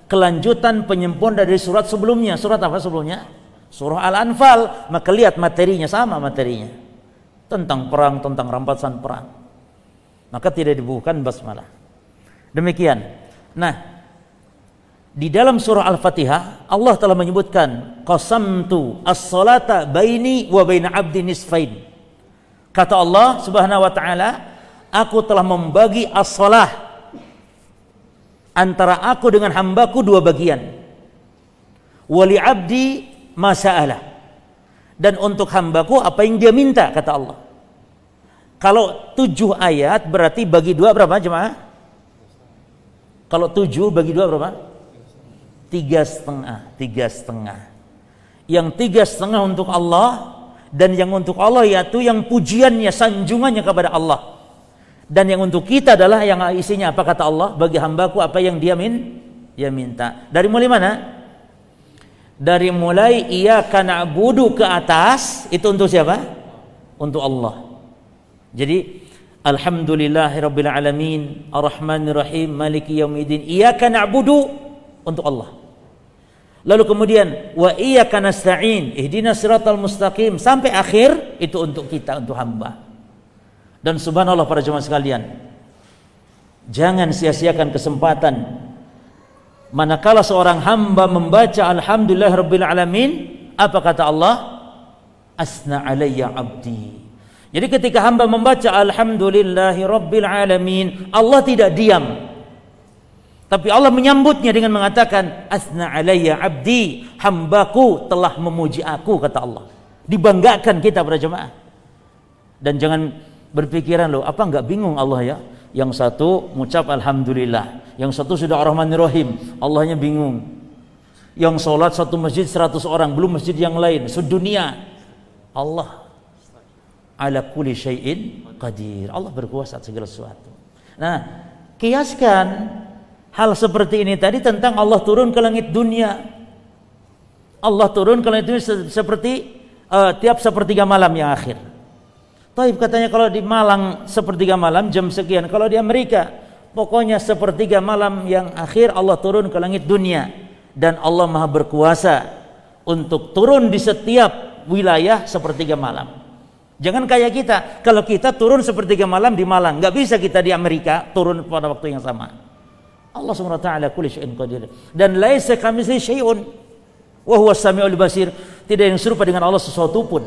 kelanjutan penyempurna dari surat sebelumnya. Surat apa sebelumnya? Surah Al-Anfal. Maka lihat materinya sama materinya. Tentang perang, tentang rampasan perang. Maka tidak dibubuhkan basmalah. Demikian. Nah, di dalam surah Al-Fatihah Allah telah menyebutkan qasamtu as-salata baini wa baina 'abdi nisfain. Kata Allah Subhanahu wa taala, aku telah membagi as-salah antara aku dengan hambaku 2 bagian. Wali 'abdi ma sa'ala. Dan untuk hambaku apa yang dia minta, kata Allah. Kalau 7 ayat berarti bagi 2 berapa jemaah? Kalau 7 bagi 2 berapa? 3,5. yang 3,5 untuk Allah, dan yang untuk Allah yaitu yang pujiannya, sanjungannya kepada Allah. Dan yang untuk kita adalah yang isinya apa kata Allah, bagi hambaku apa yang dia minta. Dari mulai mana? Dari mulai iyyaka na'budu ke atas, itu untuk siapa? Untuk Allah. Jadi alhamdulillahirabbil alamin, arrahmanir rahim, maliki yaumiddin, iyyaka na'budu untuk Allah. Lalu kemudian wa iyyaka nasta'in, ihdinas siratal mustaqim, sampai akhir itu untuk kita, untuk hamba. Dan subhanallah para jemaah sekalian, jangan sia-siakan kesempatan manakala seorang hamba membaca alhamdulillahirabbil alamin, apa kata Allah? Asna alayya abdi. Jadi ketika hamba membaca alhamdulillahirabbil alamin, Allah tidak diam. Tapi Allah menyambutnya dengan mengatakan asna alayya abdi, hambaku telah memuji aku, kata Allah. Dibanggakan kita para jemaah. Dan jangan berpikiran, loh apa enggak bingung Allah ya? Yang satu mengucap alhamdulillah, yang satu sudah ar-Rahmanir Rahim, Allahnya bingung. Yang sholat satu masjid 100 orang, belum masjid yang lain, sedunia. Allah ala kulli syai'in qadir. Allah berkuasa atas segala sesuatu. Nah, kiaskan hal seperti ini tadi tentang Allah turun ke langit dunia. Allah turun ke langit dunia seperti tiap sepertiga malam yang akhir. Taib katanya kalau di Malang sepertiga malam jam sekian, kalau di Amerika pokoknya sepertiga malam yang akhir Allah turun ke langit dunia. Dan Allah Maha berkuasa untuk turun di setiap wilayah sepertiga malam. Jangan kayak kita, kalau kita turun sepertiga malam di Malang, nggak bisa kita di Amerika turun pada waktu yang sama. Allah Subhanahu wa taala kulli syai'in qadir. Dan laisa kamitslihi syai'un wa huwas samiul basir. Tidak yang serupa dengan Allah sesuatu pun.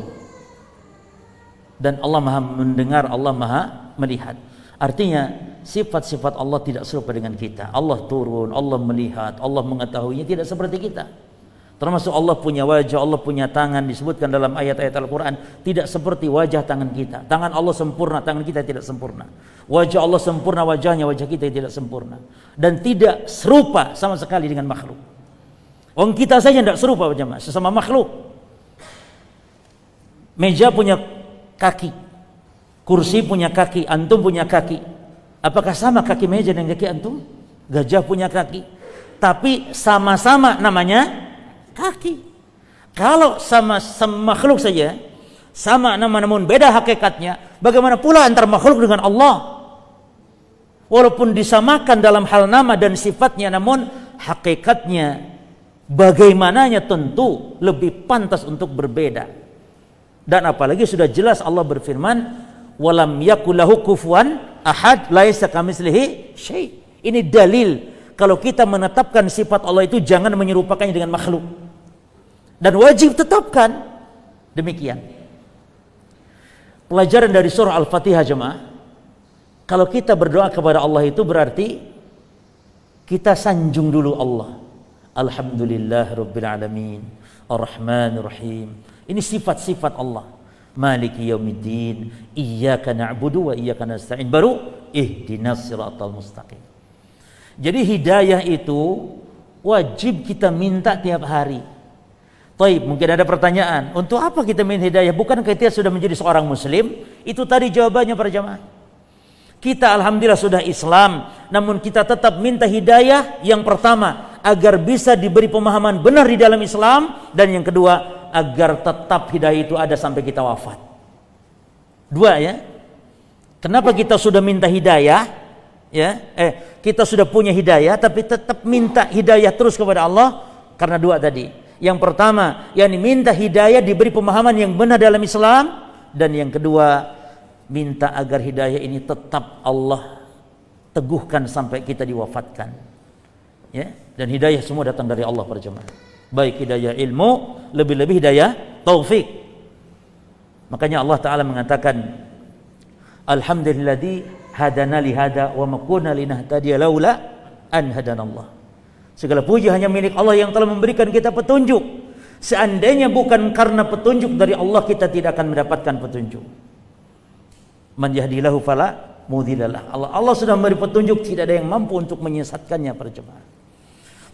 Dan Allah Maha mendengar, Allah Maha melihat. Artinya sifat-sifat Allah tidak serupa dengan kita. Allah turun, Allah melihat, Allah mengetahuinya, tidak seperti kita. Termasuk Allah punya wajah, Allah punya tangan, disebutkan dalam ayat-ayat Al-Quran, tidak seperti wajah tangan kita. Tangan Allah sempurna, tangan kita tidak sempurna. Wajah Allah sempurna, wajahnya, wajah kita tidak sempurna. Dan tidak serupa sama sekali dengan makhluk. Orang kita saja tidak serupa jemaah, sesama makhluk. Meja punya kaki, kursi punya kaki, antum punya kaki. Apakah sama kaki meja dan kaki antum? Gajah punya kaki, tapi sama-sama namanya kaki. Kalau sama makhluk saja sama nama namun beda hakikatnya, bagaimana pula antar makhluk dengan Allah? Walaupun disamakan dalam hal nama dan sifatnya, namun hakikatnya bagaimananya tentu lebih pantas untuk berbeda. Dan apalagi sudah jelas Allah berfirman, walam yakul lahu kufuwan ahad, laisa kamitslihi syai'. Ini dalil kalau kita menetapkan sifat Allah itu jangan menyerupakannya dengan makhluk. Dan wajib tetapkan demikian. Pelajaran dari surah Al-Fatihah jemaah, kalau kita berdoa kepada Allah itu berarti kita sanjung dulu Allah. Alhamdulillahirabbil alamin, arrahmanir rahim. Ini sifat-sifat Allah. Maliki yaumiddin, iyyaka na'budu wa iyyaka nasta'in. Baru ihdinas siratal mustaqim. Jadi hidayah itu wajib kita minta tiap hari. Taib, mungkin ada pertanyaan, untuk apa kita minta hidayah? Bukankah kita sudah menjadi seorang muslim? Itu tadi jawabannya para jamaah. Kita alhamdulillah sudah Islam, namun kita tetap minta hidayah. Yang pertama, agar bisa diberi pemahaman benar di dalam Islam, dan yang kedua, agar tetap hidayah itu ada sampai kita wafat. Dua ya. Kenapa kita sudah minta hidayah? Ya, kita sudah punya hidayah, tapi tetap minta hidayah terus kepada Allah karena dua tadi. Yang pertama, yakni minta hidayah diberi pemahaman yang benar dalam Islam, dan yang kedua, minta agar hidayah ini tetap Allah teguhkan sampai kita diwafatkan. Ya, dan hidayah semua datang dari Allah para jemaah. Baik hidayah ilmu, lebih-lebih hidayah taufik. Makanya Allah Ta'ala mengatakan, alhamdulilladzi hadana lihada wa ma kunna linahtadiya laula an hadanallah. Segala puji hanya milik Allah yang telah memberikan kita petunjuk. Seandainya bukan karena petunjuk dari Allah, kita tidak akan mendapatkan petunjuk. Man yahdihillahu fala mudhillalah. Allah sudah memberi petunjuk, tidak ada yang mampu untuk menyesatkannya para jemaah.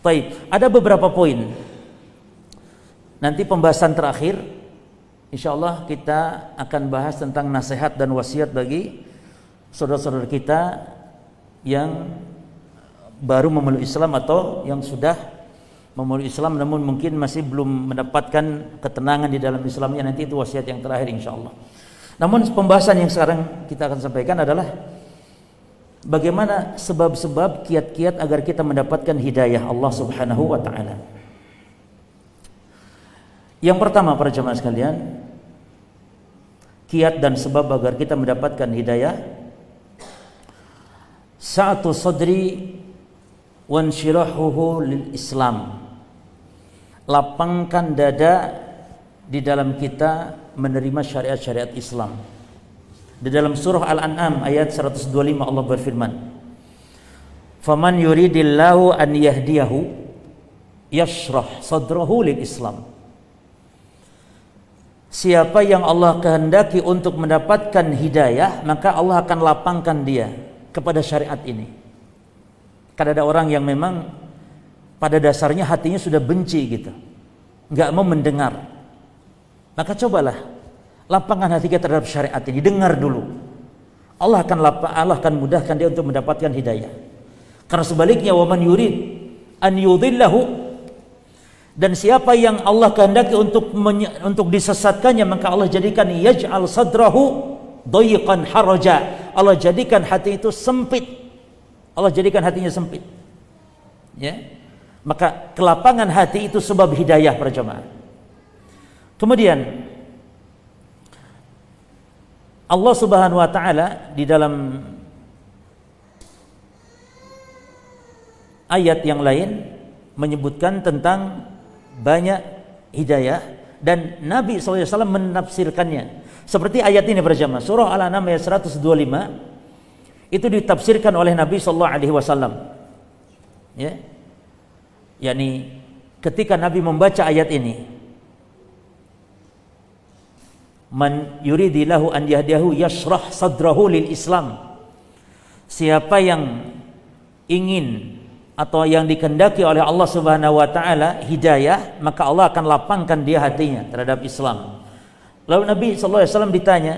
Baik, ada beberapa poin Nanti pembahasan terakhir, insyaallah kita akan bahas tentang nasihat dan wasiat bagi saudara-saudara kita yang baru memeluk Islam atau yang sudah memeluk Islam namun mungkin masih belum mendapatkan ketenangan di dalam Islamnya. Nanti itu wasiat yang terakhir insyaallah. Namun pembahasan yang sekarang kita akan sampaikan adalah bagaimana sebab-sebab, kiat-kiat agar kita mendapatkan hidayah Allah Subhanahu wa taala. Yang pertama para jemaah sekalian, kiat dan sebab agar kita mendapatkan hidayah, sa'atu sadri wa insyirahuhu lil Islam. Lapangkan dada di dalam kita menerima syariat-syariat Islam. Di dalam surah Al-An'am ayat 125 Allah berfirman, "Faman yuridillahu an yahdiyahu yashrah sadrahu lil Islam." Siapa yang Allah kehendaki untuk mendapatkan hidayah, maka Allah akan lapangkan dia kepada syariat ini. Kadang ada orang yang memang pada dasarnya hatinya sudah benci gitu, nggak mau mendengar. Maka cobalah lapangkan hati kita terhadap syariat ini, dengar dulu. Allah akan mudahkan dia untuk mendapatkan hidayah. Karena sebaliknya, wa man yurid an yudhillahu, dan siapa yang Allah kehendaki untuk disesatkannya, maka Allah jadikan yaj'al sadrahu dayiqan haraja. Allah jadikan hati itu sempit. Allah jadikan hatinya sempit. Ya. Maka kelapangan hati itu sebab hidayah para jemaah. Kemudian Allah Subhanahu wa taala di dalam ayat yang lain menyebutkan tentang banyak hidayah dan Nabi SAW menafsirkannya. Seperti ayat ini para jemaah, surah Al-An'am ayat 125 itu ditafsirkan oleh Nabi SAW. Ya. yakni ketika Nabi membaca ayat ini, man yuridillahu an yahdiyahu yashrah sadrahu lil Islam. Siapa yang ingin atau yang dikehendaki oleh Allah Subhanahu wa taala hidayah, maka Allah akan lapangkan dia hatinya terhadap Islam. Lalu Nabi sallallahu alaihi wasallam ditanya,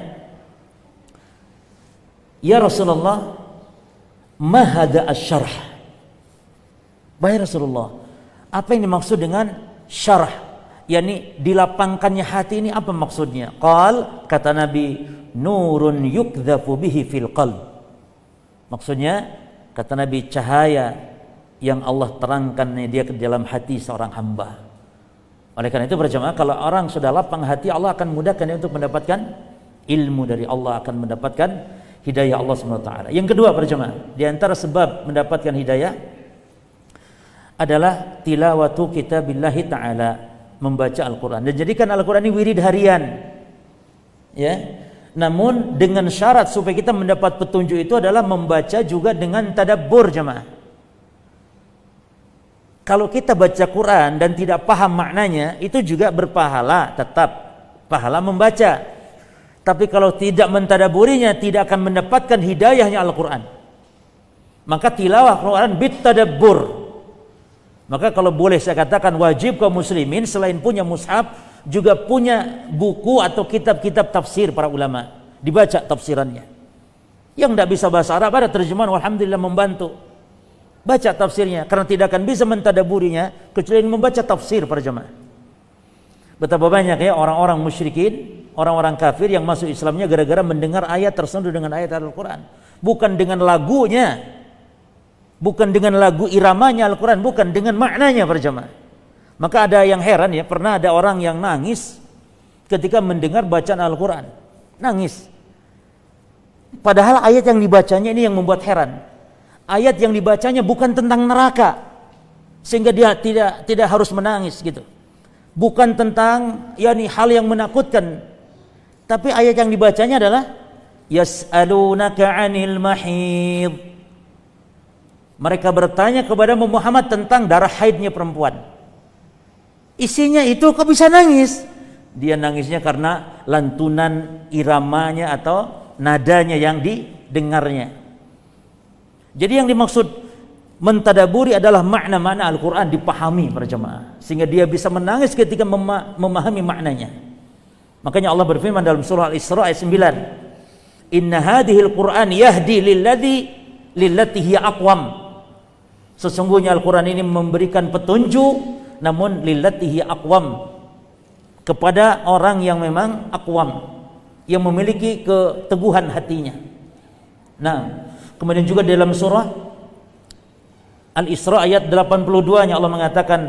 "Ya Rasulullah, ma hadza asy-syarh?" Wahai Rasulullah, apa yang dimaksud dengan syarah? yakni dilapangkannya hati ini apa maksudnya? Kata Nabi, nurun yukdhafu bihi fil qalb. Maksudnya kata Nabi, cahaya yang Allah terangkan dia ke dalam hati seorang hamba. Oleh karena itu berjamaah, kalau orang sudah lapang hati, Allah akan mudahkan dia untuk mendapatkan ilmu dari Allah, akan mendapatkan hidayah Allah SWT. Yang kedua berjamaah, di antara sebab mendapatkan hidayah adalah tilawatu kitabillahi ta'ala, membaca Al-Quran. Dan jadikan Al-Quran ini wirid harian, ya. Namun dengan syarat supaya kita mendapat petunjuk itu adalah membaca juga dengan tadabbur jemaah. Kalau kita baca Quran dan tidak paham maknanya, itu juga berpahala, tetap pahala membaca. Tapi kalau tidak mentadaburinya, tidak akan mendapatkan hidayahnya Al-Quran. Maka tilawah Quran bitadabbur. Maka kalau boleh saya katakan, wajib kaum muslimin selain punya mushaf juga punya buku atau kitab-kitab tafsir para ulama, dibaca tafsirannya. Yang tidak bisa bahasa Arab ada terjemahan, alhamdulillah membantu. Baca tafsirnya, karena tidak akan bisa mentadaburinya kecuali membaca tafsir para jemaah. Betapa banyak ya orang-orang musyrikin, orang-orang kafir yang masuk Islamnya gara-gara mendengar ayat tersentuh dengan ayat Al-Quran, bukan dengan lagunya, bukan dengan lagu iramanya Al-Quran, bukan dengan maknanya para jemaah. Maka ada yang heran ya, pernah ada orang yang nangis ketika mendengar bacaan Al-Quran, nangis. Padahal ayat yang dibacanya ini yang membuat heran. Ayat yang dibacanya bukan tentang neraka, sehingga dia tidak harus menangis gitu. Bukan tentang yakni hal yang menakutkan, tapi ayat yang dibacanya adalah yas'alunaka 'anil mahid. Mereka bertanya kepada Muhammad tentang darah haidnya perempuan. Isinya itu kok bisa nangis? Dia nangisnya karena lantunan iramanya atau nadanya yang didengarnya. Jadi yang dimaksud mentadaburi adalah makna-makna Al-Quran dipahami para jemaah, sehingga dia bisa menangis ketika memahami maknanya. Makanya Allah berfirman dalam surah Al-Isra ayat 9, inna hadhil Qur'an yahdi lillati hiya aqwam. Sesungguhnya Al-Quran ini memberikan petunjuk, namun lillati hiya aqwam, kepada orang yang memang aqwam, yang memiliki keteguhan hatinya. Nah, kemudian juga dalam surah Al-Isra ayat 82-nya Allah mengatakan,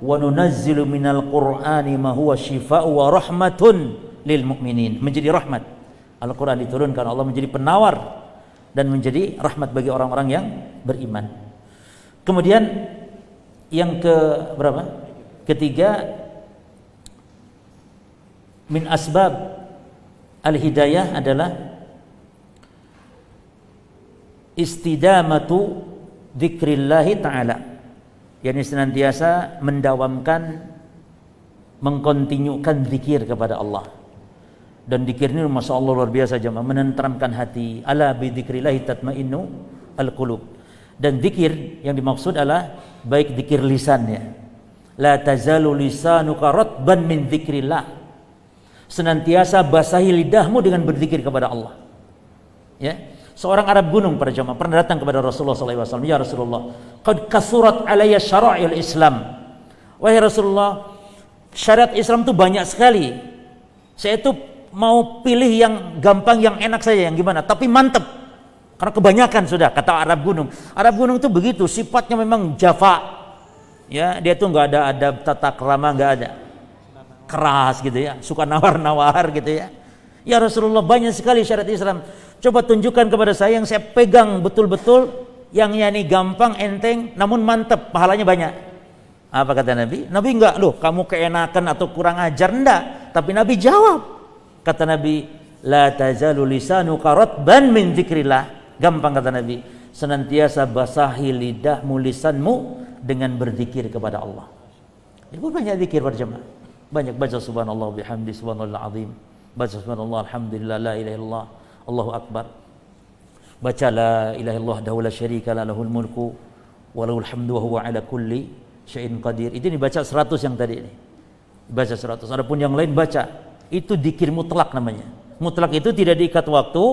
wa nunazzilu minal qur'ani ma huwa shifaa'u wa rahmatun lil mu'minin. Menjadi rahmat. Al-Quran diturunkan Allah menjadi penawar dan menjadi rahmat bagi orang-orang yang beriman. Kemudian yang ke berapa? Ketiga, min asbab al-hidayah adalah istidamatu dzikrillahi ta'ala, yakni senantiasa mendawamkan, mengkontinyukan zikir kepada Allah. Dan zikir ini Masya Allah luar biasa jemaah, menenteramkan hati. Ala bi dzikrillahi tatmainnu al-qulub. Dan zikir yang dimaksud adalah baik zikir lisannya, la tazalu lisanuka ratban min dzikrillah, senantiasa basahi lidahmu dengan berzikir kepada Allah. Ya, seorang Arab gunung pada jamaah pernah datang kepada Rasulullah SAW. Ya Rasulullah, qad kasurat alayya syara'il Islam. Wahai Rasulullah, syariat Islam itu banyak sekali. Saya itu mau pilih yang gampang, yang enak saja, yang gimana, tapi mantep. Karena kebanyakan sudah, kata Arab gunung. Arab gunung itu begitu, sifatnya memang jafa. Ya, dia tuh nggak ada adab tata krama, nggak ada. Keras gitu ya, suka nawar-nawar gitu ya. Ya Rasulullah, banyak sekali syariat Islam. Coba tunjukkan kepada saya yang saya pegang betul-betul, yang ini gampang, enteng, namun mantep, pahalanya banyak. Apa kata Nabi? Nabi enggak, loh kamu keenakan atau kurang ajar, enggak. Tapi Nabi jawab. Kata Nabi, la tazalu lisanuka ratban min dzikrillah. Gampang kata Nabi, senantiasa basahi lidahmu, lisanmu dengan berzikir kepada Allah. Itu banyak zikir berjamaah. Banyak baca subhanallah bihamdi subhanallahil azim, baca subhanallah alhamdulillah la ilaha illallah Allahu akbar, baca la ilaha illallah la syarika lahul mulku wa lahul hamdu wa huwa ala kulli syai'in qadir. Itu dibaca 100 yang tadi ini. Baca 100. Adapun yang lain baca, itu zikir mutlak namanya. Mutlak itu tidak diikat waktu,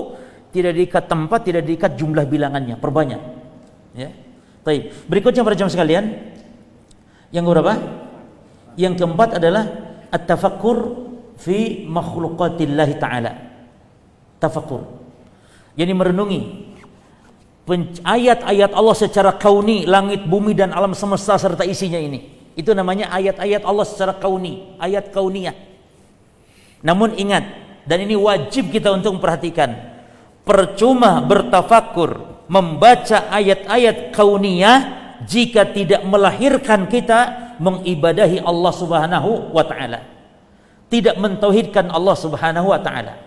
tidak diikat tempat, tidak diikat jumlah bilangannya, perbanyak. Ya. Baik. Berikutnya para jemaah sekalian, yang berapa? Yang keempat adalah at-tafakkur fi makhluqatillah ta'ala. Tafakkur, yakni merenungi ayat-ayat Allah secara kauni, langit, bumi dan alam semesta serta isinya ini. Itu namanya ayat-ayat Allah secara kauni, ayat kauniyah. Namun ingat, dan ini wajib kita untuk memperhatikan, percuma bertafakkur, membaca ayat-ayat kauniyah jika tidak melahirkan kita mengibadahi Allah Subhanahu wa ta'ala, tidak mentauhidkan Allah Subhanahu wa ta'ala.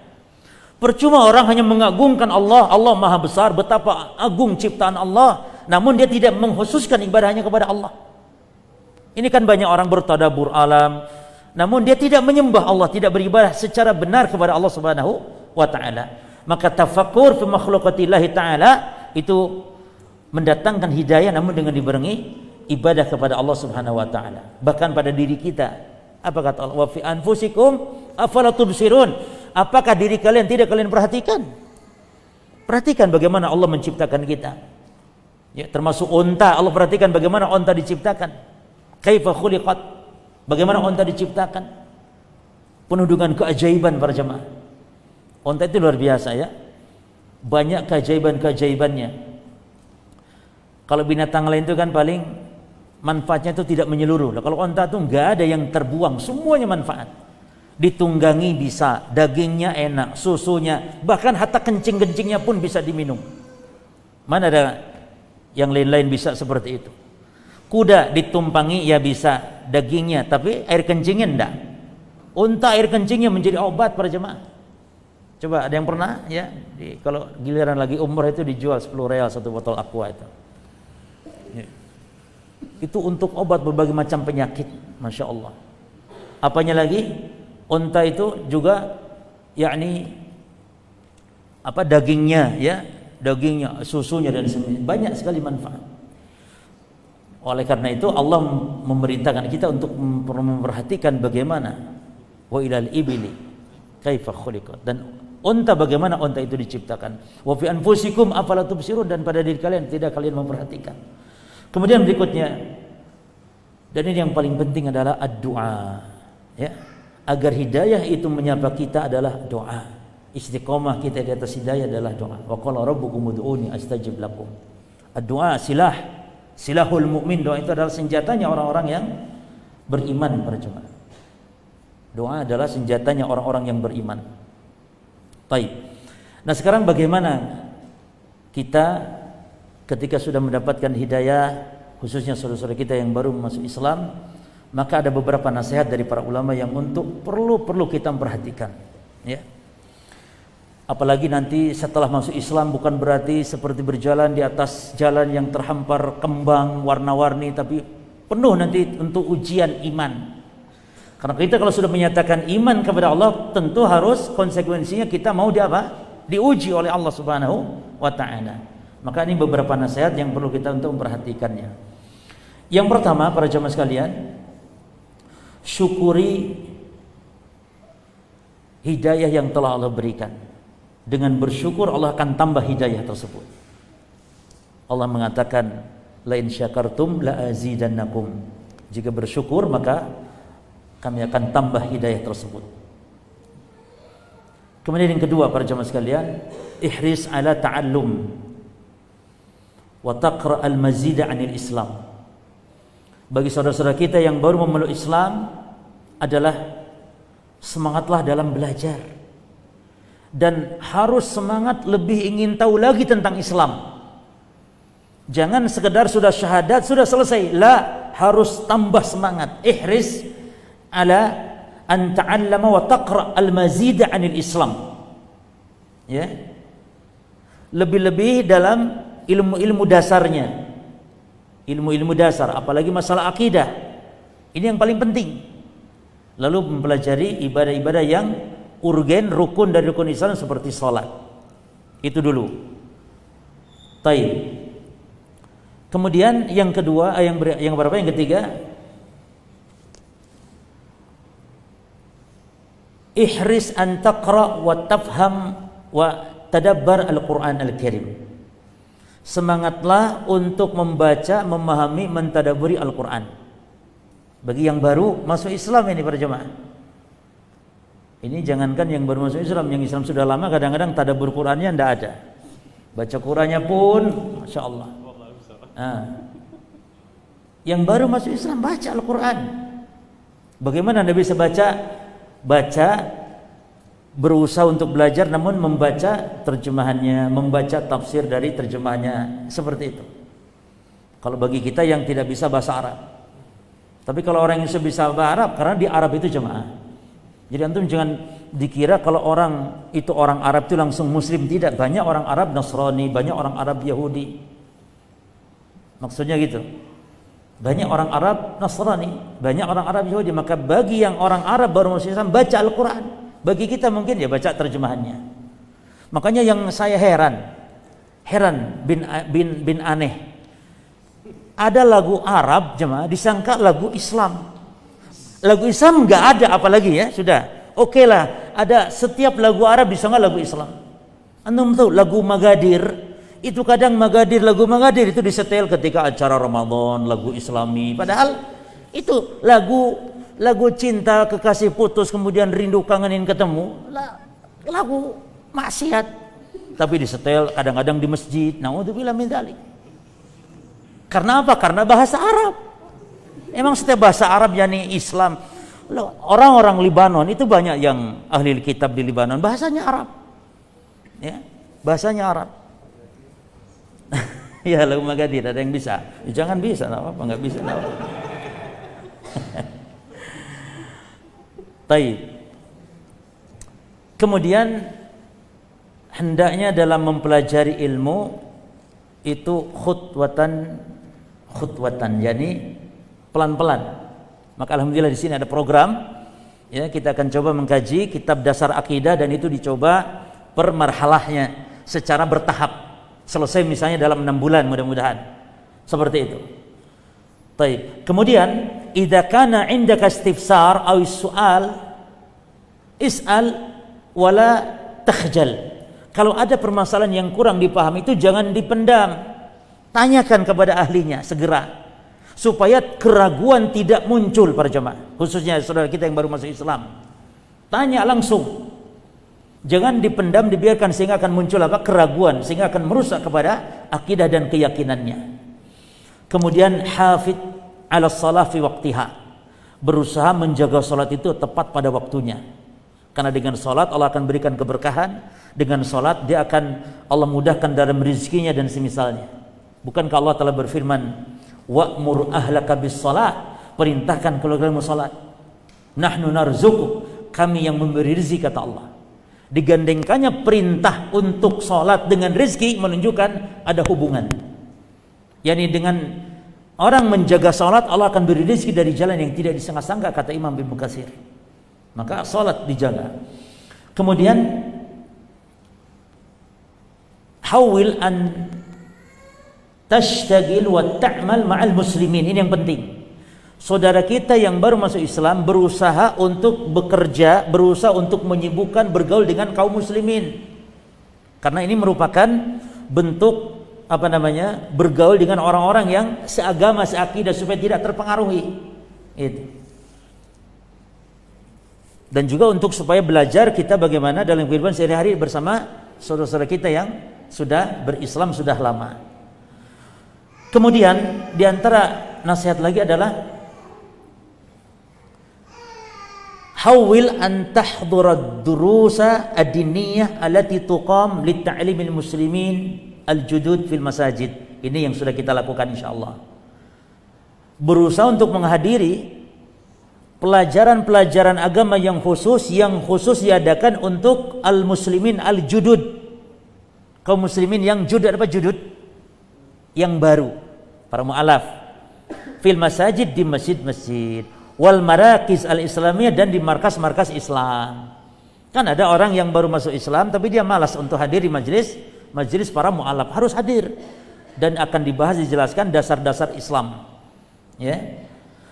Percuma orang hanya mengagungkan Allah, Allah maha besar, betapa agung ciptaan Allah, namun dia tidak mengkhususkan ibadahnya kepada Allah. Ini kan banyak orang bertadabur alam, namun dia tidak menyembah Allah, tidak beribadah secara benar kepada Allah Subhanahu wa ta'ala. Maka tafakkur fi makhluqatillah ta'ala itu mendatangkan hidayah, namun dengan dibarengi ibadah kepada Allah Subhanahu wa ta'ala. Bahkan pada diri kita, apa kata Allah? Wa fi anfusikum afala tubsirun. Apakah diri kalian tidak kalian perhatikan? Perhatikan bagaimana Allah menciptakan kita. Ya, termasuk unta, Allah perhatikan bagaimana unta diciptakan. Kaifa khuliqat? Bagaimana unta diciptakan? Penuh dengan keajaiban para jemaah. Unta itu luar biasa ya. Banyak keajaiban-keajaibannya. Kalau binatang lain itu kan paling manfaatnya itu tidak menyeluruh. Kalau unta itu enggak ada yang terbuang, semuanya manfaat. Ditunggangi bisa, dagingnya enak, susunya, bahkan hatta kencing-kencingnya pun bisa diminum. Mana ada yang lain-lain bisa seperti itu? Kuda ditumpangi ya bisa, dagingnya, tapi air kencingnya enggak. Unta air kencingnya menjadi obat para jemaah. Coba ada yang pernah ya, kalau giliran lagi umrah itu dijual 10 real satu botol aqua itu. Ya. Itu untuk obat berbagai macam penyakit, Masya Allah. Apanya lagi? Unta itu juga yakni apa dagingnya ya, dagingnya, susunya dan sebagainya, banyak sekali manfaat. Oleh karena itu Allah memerintahkan kita untuk memperhatikan bagaimana wa ilal ibili kaifa khuliqat, dan unta bagaimana unta itu diciptakan. Wa fi anfusikum afala tubsirun, dan pada diri kalian tidak kalian memperhatikan. Kemudian berikutnya, dan ini yang paling penting adalah ad-du'a, ya. Agar hidayah itu menyapa kita adalah doa. Istiqomah kita di atas hidayah adalah doa. Wa qala rabbukum ud'uni astajib lakum. Ad-du'a silahul mu'min. Doa itu adalah senjatanya orang-orang yang beriman, para jemaah. Doa adalah senjatanya orang-orang yang beriman. Baik. Nah, sekarang bagaimana kita ketika sudah mendapatkan hidayah, khususnya saudara-saudara kita yang baru masuk Islam, maka ada beberapa nasihat dari para ulama yang perlu kita perhatikan, ya. Apalagi nanti setelah masuk Islam bukan berarti seperti berjalan di atas jalan yang terhampar kembang warna-warni, tapi penuh nanti untuk ujian iman. Karena kita kalau sudah menyatakan iman kepada Allah, tentu harus konsekuensinya kita mau diuji oleh Allah Subhanahu wa taala. Maka ini beberapa nasihat yang perlu kita untuk memperhatikannya. Yang pertama, para jamaah sekalian, syukuri hidayah yang telah Allah berikan. Dengan bersyukur Allah akan tambah hidayah tersebut. Allah mengatakan, la in syakartum la azidannakum. Jika bersyukur maka kami akan tambah hidayah tersebut. Kemudian yang kedua, para jemaah sekalian, ihris ala ta'allum wa taqra al-mazida 'anil Islam. Bagi saudara-saudara kita yang baru memeluk Islam adalah semangatlah dalam belajar. Dan harus semangat lebih ingin tahu lagi tentang Islam. Jangan sekedar sudah syahadat sudah selesai. La, harus tambah semangat. Ihris ala an ta'allama wa taqra al-mazida 'anil Islam. Ya. Lebih-lebih dalam ilmu-ilmu dasarnya. Ilmu-ilmu dasar, apalagi masalah akidah. Ini yang paling penting. Lalu mempelajari ibadah-ibadah yang urgen, rukun dari rukun Islam seperti salat. Itu dulu. Taib. Kemudian yang kedua, yang berapa? Yang ketiga, ihris an taqra wa tafham wa tadabbar al-Qur'an al-Karim. Semangatlah untuk membaca, memahami, mentadaburi Al-Qur'an. Bagi yang baru masuk Islam ini, para jemaah. Ini jangankan yang baru masuk Islam, yang Islam sudah lama kadang-kadang tadabbur Qur'annya tidak ada. Baca Qur'annya pun Masya Allah. Nah, yang baru masuk Islam baca Al-Quran. Bagaimana Anda bisa baca, berusaha untuk belajar namun membaca terjemahannya, membaca tafsir dari terjemahannya, seperti itu. Kalau bagi kita yang tidak bisa bahasa Arab. Tapi kalau orang yang bisa bahasa Arab, karena di Arab itu jemaah. Jadi antum jangan dikira kalau orang itu orang Arab itu langsung Muslim. Tidak, banyak orang Arab Nasrani, banyak orang Arab Yahudi. Maksudnya gitu. Banyak orang Arab Nasrani, banyak orang Arab Yahudi. Maka bagi yang orang Arab baru masuk Islam, baca Al-Quran. Bagi kita mungkin ya baca terjemahannya. Makanya yang saya heran bin aneh. Ada lagu Arab jemaah disangka lagu Islam. Lagu Islam nggak ada, apalagi ya sudah. Oke lah, ada setiap lagu Arab disangka lagu Islam. Antum tahu lagu Magadir itu kadang lagu Magadir itu disetel ketika acara Ramadan, lagu Islami. Padahal itu lagu cinta, kekasih putus, kemudian rindu kangenin ketemu, lagu maksiat. Tapi disetel kadang-kadang di masjid. Naudzubillah min dzalik. Karena apa? Karena bahasa Arab. Emang setiap bahasa Arab yakni Islam. Orang-orang Libanon itu banyak yang ahli kitab di Libanon bahasanya Arab. Ya, bahasanya Arab. Ya, lagu Magadir ada yang bisa. Ya, jangan bisa, apa enggak bisa. Taib. Kemudian hendaknya dalam mempelajari ilmu itu khutwatan, yakni pelan-pelan. Maka alhamdulillah di sini ada program, ya, kita akan coba mengkaji kitab dasar akidah dan itu dicoba per marhalahnya secara bertahap. Selesai misalnya dalam 6 bulan mudah-mudahan. Seperti itu. Taib. Kemudian, idza kana 'indaka istifsar aw su'al is'al wala takhjal. Kalau ada permasalahan yang kurang dipahami itu jangan dipendam. Tanyakan kepada ahlinya segera. Supaya keraguan tidak muncul para jemaah, khususnya saudara kita yang baru masuk Islam. Tanya langsung. Jangan dipendam, dibiarkan sehingga akan muncul keraguan, sehingga akan merusak kepada akidah dan keyakinannya. Kemudian hafid 'ala shalah fi waqtiha. Berusaha menjaga salat itu tepat pada waktunya. Karena dengan salat Allah akan berikan keberkahan, dengan salat dia akan Allah mudahkan dalam rezekinya dan semisalnya. Bukankah Allah telah berfirman, wa'mur ahlaka bis shalah, perintahkan keluargamu salat. Nahnu narzuqu, kami yang memberi rezeki kata Allah. Digandengkannya perintah untuk salat dengan rezeki menunjukkan ada hubungan. Yani dengan orang menjaga salat Allah akan beri rezeki dari jalan yang tidak disangka-sangka kata Imam Ibnu Katsir. Maka salat dijaga. Kemudian hawil an tashtagil wa ta'mal ma'al muslimin. Ini yang penting. Saudara kita yang baru masuk Islam berusaha untuk bekerja, berusaha untuk menyibukkan bergaul dengan kaum muslimin. Karena ini merupakan bentuk bergaul dengan orang-orang yang seagama, seakidah supaya tidak terpengaruhi. Itu. Dan juga untuk supaya belajar kita bagaimana dalam kehidupan sehari-hari bersama saudara-saudara kita yang sudah berislam sudah lama. Kemudian di antara nasihat lagi adalah hawil an tahdhura ad-durusa ad-diniyah allati tuqam lit-ta'limil muslimin al-judud fil masajid. Ini yang sudah kita lakukan insyaallah. Berusaha untuk menghadiri pelajaran-pelajaran agama yang khusus diadakan untuk al-muslimin al-judud. Kaum muslimin yang judud, apa judud? Yang baru, para mu'alaf fil masajid, di masjid-masjid, wal marakiz al-islamiyah, dan di markas-markas Islam. Kan ada orang yang baru masuk Islam tapi dia malas untuk hadir di majelis para mu'alaf. Harus hadir dan akan dibahas, dijelaskan dasar-dasar Islam, ya.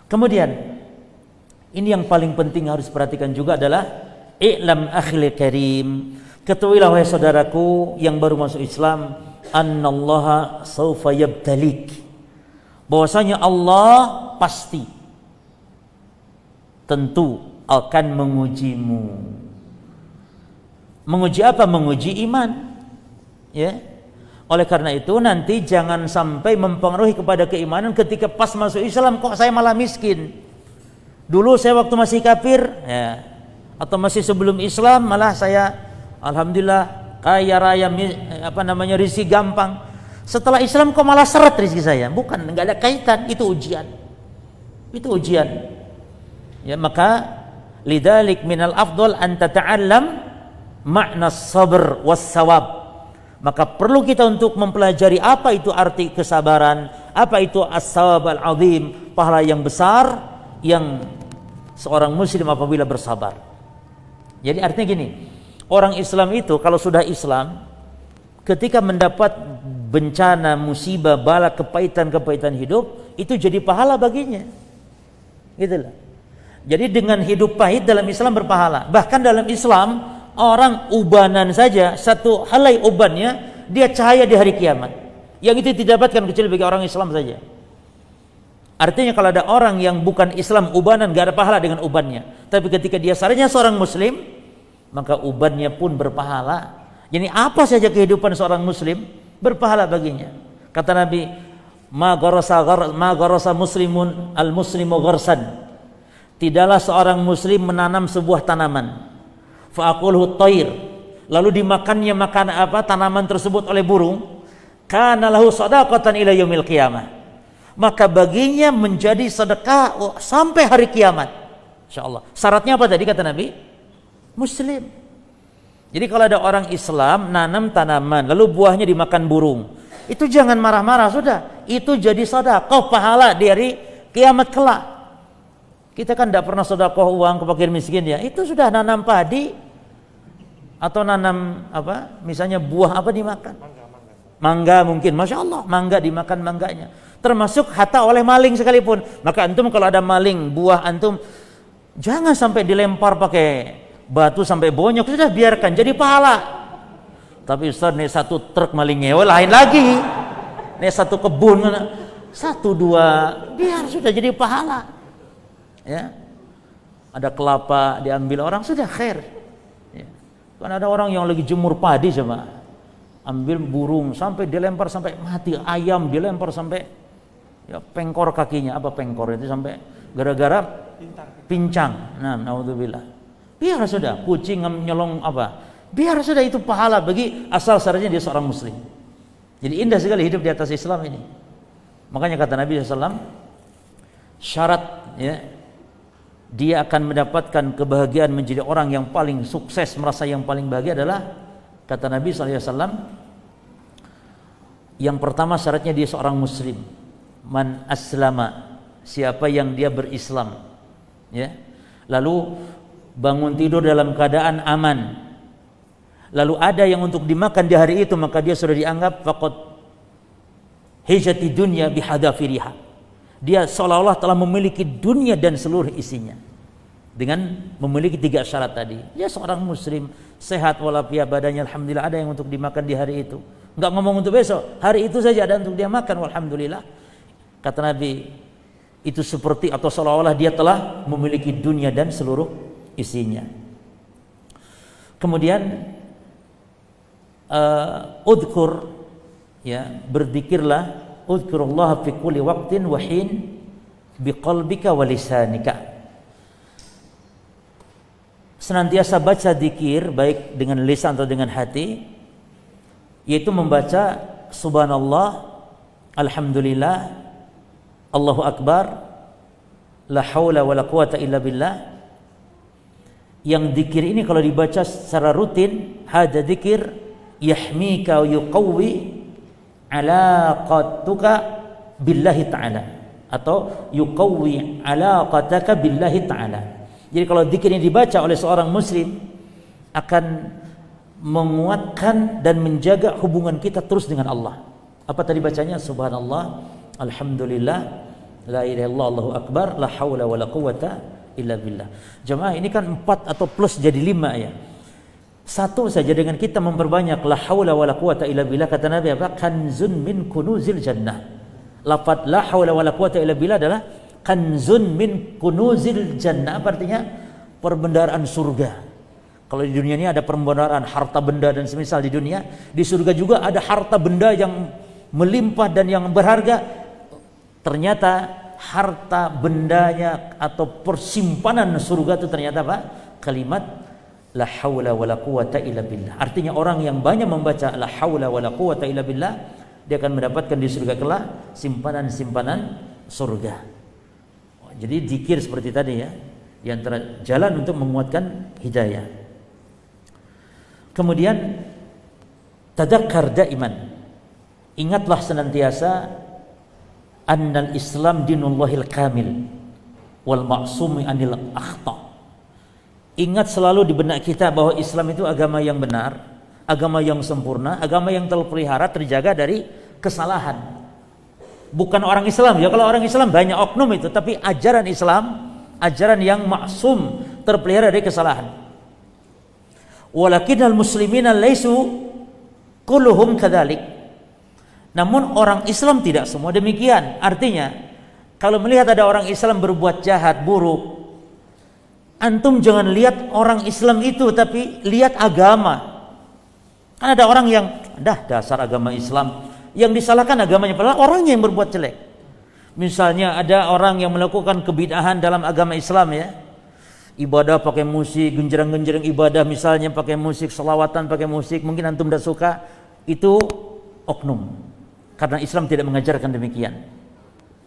Kemudian ini yang paling penting harus perhatikan juga adalah i'lam akhil karim, ketahuilah wahai saudaraku yang baru masuk Islam, annallaha sawfa yabtalik, bahwasanya Allah pasti tentu akan mengujimu. Menguji apa? Menguji iman, ya. Oleh karena itu nanti jangan sampai mempengaruhi kepada keimanan ketika pas masuk Islam kok saya malah miskin. Dulu saya waktu masih kafir, ya, atau masih sebelum Islam malah saya alhamdulillah kaya raya, rezeki gampang. Setelah Islam kok malah seret rezeki saya? Bukan, enggak ada kaitan, itu ujian. Itu ujian. Ya, maka lidzalik minal afdal an tata'allam makna sabr was sawab. Maka perlu kita untuk mempelajari apa itu arti kesabaran, apa itu as-sawab al-azim, pahala yang besar yang seorang muslim apabila bersabar. Jadi artinya gini, orang Islam itu kalau sudah Islam, ketika mendapat bencana, musibah, bala, kepahitan hidup, itu jadi pahala baginya. Gitulah. Jadi dengan hidup pahit dalam Islam berpahala. Bahkan dalam Islam, orang ubanan saja, satu helai ubannya, dia cahaya di hari kiamat. Yang itu didapatkan kecuali bagi orang Islam saja. Artinya kalau ada orang yang bukan Islam ubanan, gak ada pahala dengan ubannya. Tapi ketika dia seharusnya seorang muslim, maka ubannya pun berpahala. Jadi apa saja kehidupan seorang muslim berpahala baginya. Kata Nabi, ma gharasa muslimun al-muslimu gharsan. Tidaklah seorang muslim menanam sebuah tanaman. Fa aqulhu tayr. Lalu dimakannya tanaman tersebut oleh burung. Kana lahu shadaqatan ila yaumil qiyamah. Maka baginya menjadi sedekah sampai hari kiamat, insyaallah. Syaratnya apa tadi kata Nabi? Muslim. Jadi kalau ada orang Islam nanam tanaman lalu buahnya dimakan burung, itu jangan marah-marah, sudah itu jadi sedekah pahala di hari kiamat kelak. Kita kan tidak pernah sedekah uang ke fakir miskin, ya. Itu sudah nanam padi atau nanam misalnya buah dimakan. Mangga mungkin, masya Allah, mangga dimakan mangganya. termasuk harta oleh maling sekalipun. Maka antum kalau ada maling buah antum, jangan sampai dilempar pakai batu sampai bonyok, sudah biarkan jadi pahala. Tapi Ustaz, nih satu truk maling ngewe lain lagi, nih satu kebun, satu dua, biar sudah jadi pahala. Ya, ada kelapa diambil orang, sudah khair. Ya. Kan ada orang yang lagi jemur padi coba, ambil burung sampai dilempar sampai mati, ayam dilempar sampai ya pengkor kakinya, apa pengkor itu sampai gara-gara pincang. Nah, naudzubillah. Biar sudah kucing nyolong apa, biar sudah itu pahala bagi asal usulnya dia seorang muslim. Jadi indah sekali hidup di atas Islam ini. Makanya kata Nabi SAW, syarat ya dia akan mendapatkan kebahagiaan menjadi orang yang paling sukses, merasa yang paling bahagia adalah, kata Nabi SAW, yang pertama syaratnya dia seorang muslim. Man aslama, siapa yang dia berislam, ya. Lalu bangun tidur dalam keadaan aman. Lalu ada yang untuk dimakan di hari itu, maka dia sudah dianggap faqad hijati dunya bihadafiriha. Dia seolah-olah telah memiliki dunia dan seluruh isinya dengan memiliki 3 syarat tadi. Dia seorang muslim, sehat walafiat badannya, alhamdulillah, ada yang untuk dimakan di hari itu. Enggak ngomong untuk besok, hari itu saja ada untuk dia makan, alhamdulillah. Kata Nabi, itu seperti atau seolah-olah dia telah memiliki dunia dan seluruh isinya. Kemudian udhkur, ya, berzikirlah, udhkurullah fi kulli waqtin wa hin biqalbika wa lisanika. Senantiasa baca zikir baik dengan lisan atau dengan hati, yaitu membaca subhanallah, alhamdulillah, Allahu akbar, la haula wala quwata illa billah. Yang zikir ini kalau dibaca secara rutin, hada zikir yahmika wa yuqawwi alaqatuka billahi ta'ala, atau yuqawwi alaqataka billahi ta'ala. Jadi kalau zikir ini dibaca oleh seorang muslim, akan menguatkan dan menjaga hubungan kita terus dengan Allah. Apa tadi bacanya? Subhanallah, alhamdulillah, la ilaha illallah, Allahu akbar, la haula wala quwata illa billah. Jemaah, ini kan 4 atau plus jadi 5 ya. Satu saja dengan kita memperbanyak la haula wala quwata illa billah, kata Nabi apa? Kanzun min kunuzil jannah. Lafaz la haula wala quwata illa billah adalah kanzun min kunuzil jannah. Apa artinya? Perbendaharaan surga. Kalau di dunia ini ada perbendaharaan harta benda dan semisal di dunia, di surga juga ada harta benda yang melimpah dan yang berharga. Ternyata harta bendanya atau persimpanan surga itu ternyata apa? Kalimat la haula wala quwata illa billah. Artinya orang yang banyak membaca la haula wala quwata illa billah, dia akan mendapatkan di surga kelak simpanan-simpanan surga. Jadi zikir seperti tadi ya, di antara jalan untuk menguatkan hidayah. Kemudian tadzakkar daiman, ingatlah senantiasa annal Islam dinullahil kamil wal ma'sumi anil akhta. Ingat selalu di benak kita bahwa Islam itu agama yang benar, agama yang sempurna, agama yang terpelihara, terjaga dari kesalahan. Bukan orang Islam ya, kalau orang Islam banyak oknum itu, tapi ajaran Islam, ajaran yang maksum, terpelihara dari kesalahan. Walakinnal muslimina laisu kulluhum kadzalik. Namun orang Islam tidak semua demikian. Artinya, kalau melihat ada orang Islam berbuat jahat, buruk, antum jangan lihat orang Islam itu, tapi lihat agama. Kan ada orang yang dasar agama Islam, yang disalahkan agamanya, padahal orangnya yang berbuat jelek. Misalnya ada orang yang melakukan kebid'ahan dalam agama Islam ya, ibadah pakai musik, genjerang-genjerang ibadah, misalnya pakai musik, selawatan pakai musik, mungkin antum tidak suka, itu oknum, karena Islam tidak mengajarkan demikian.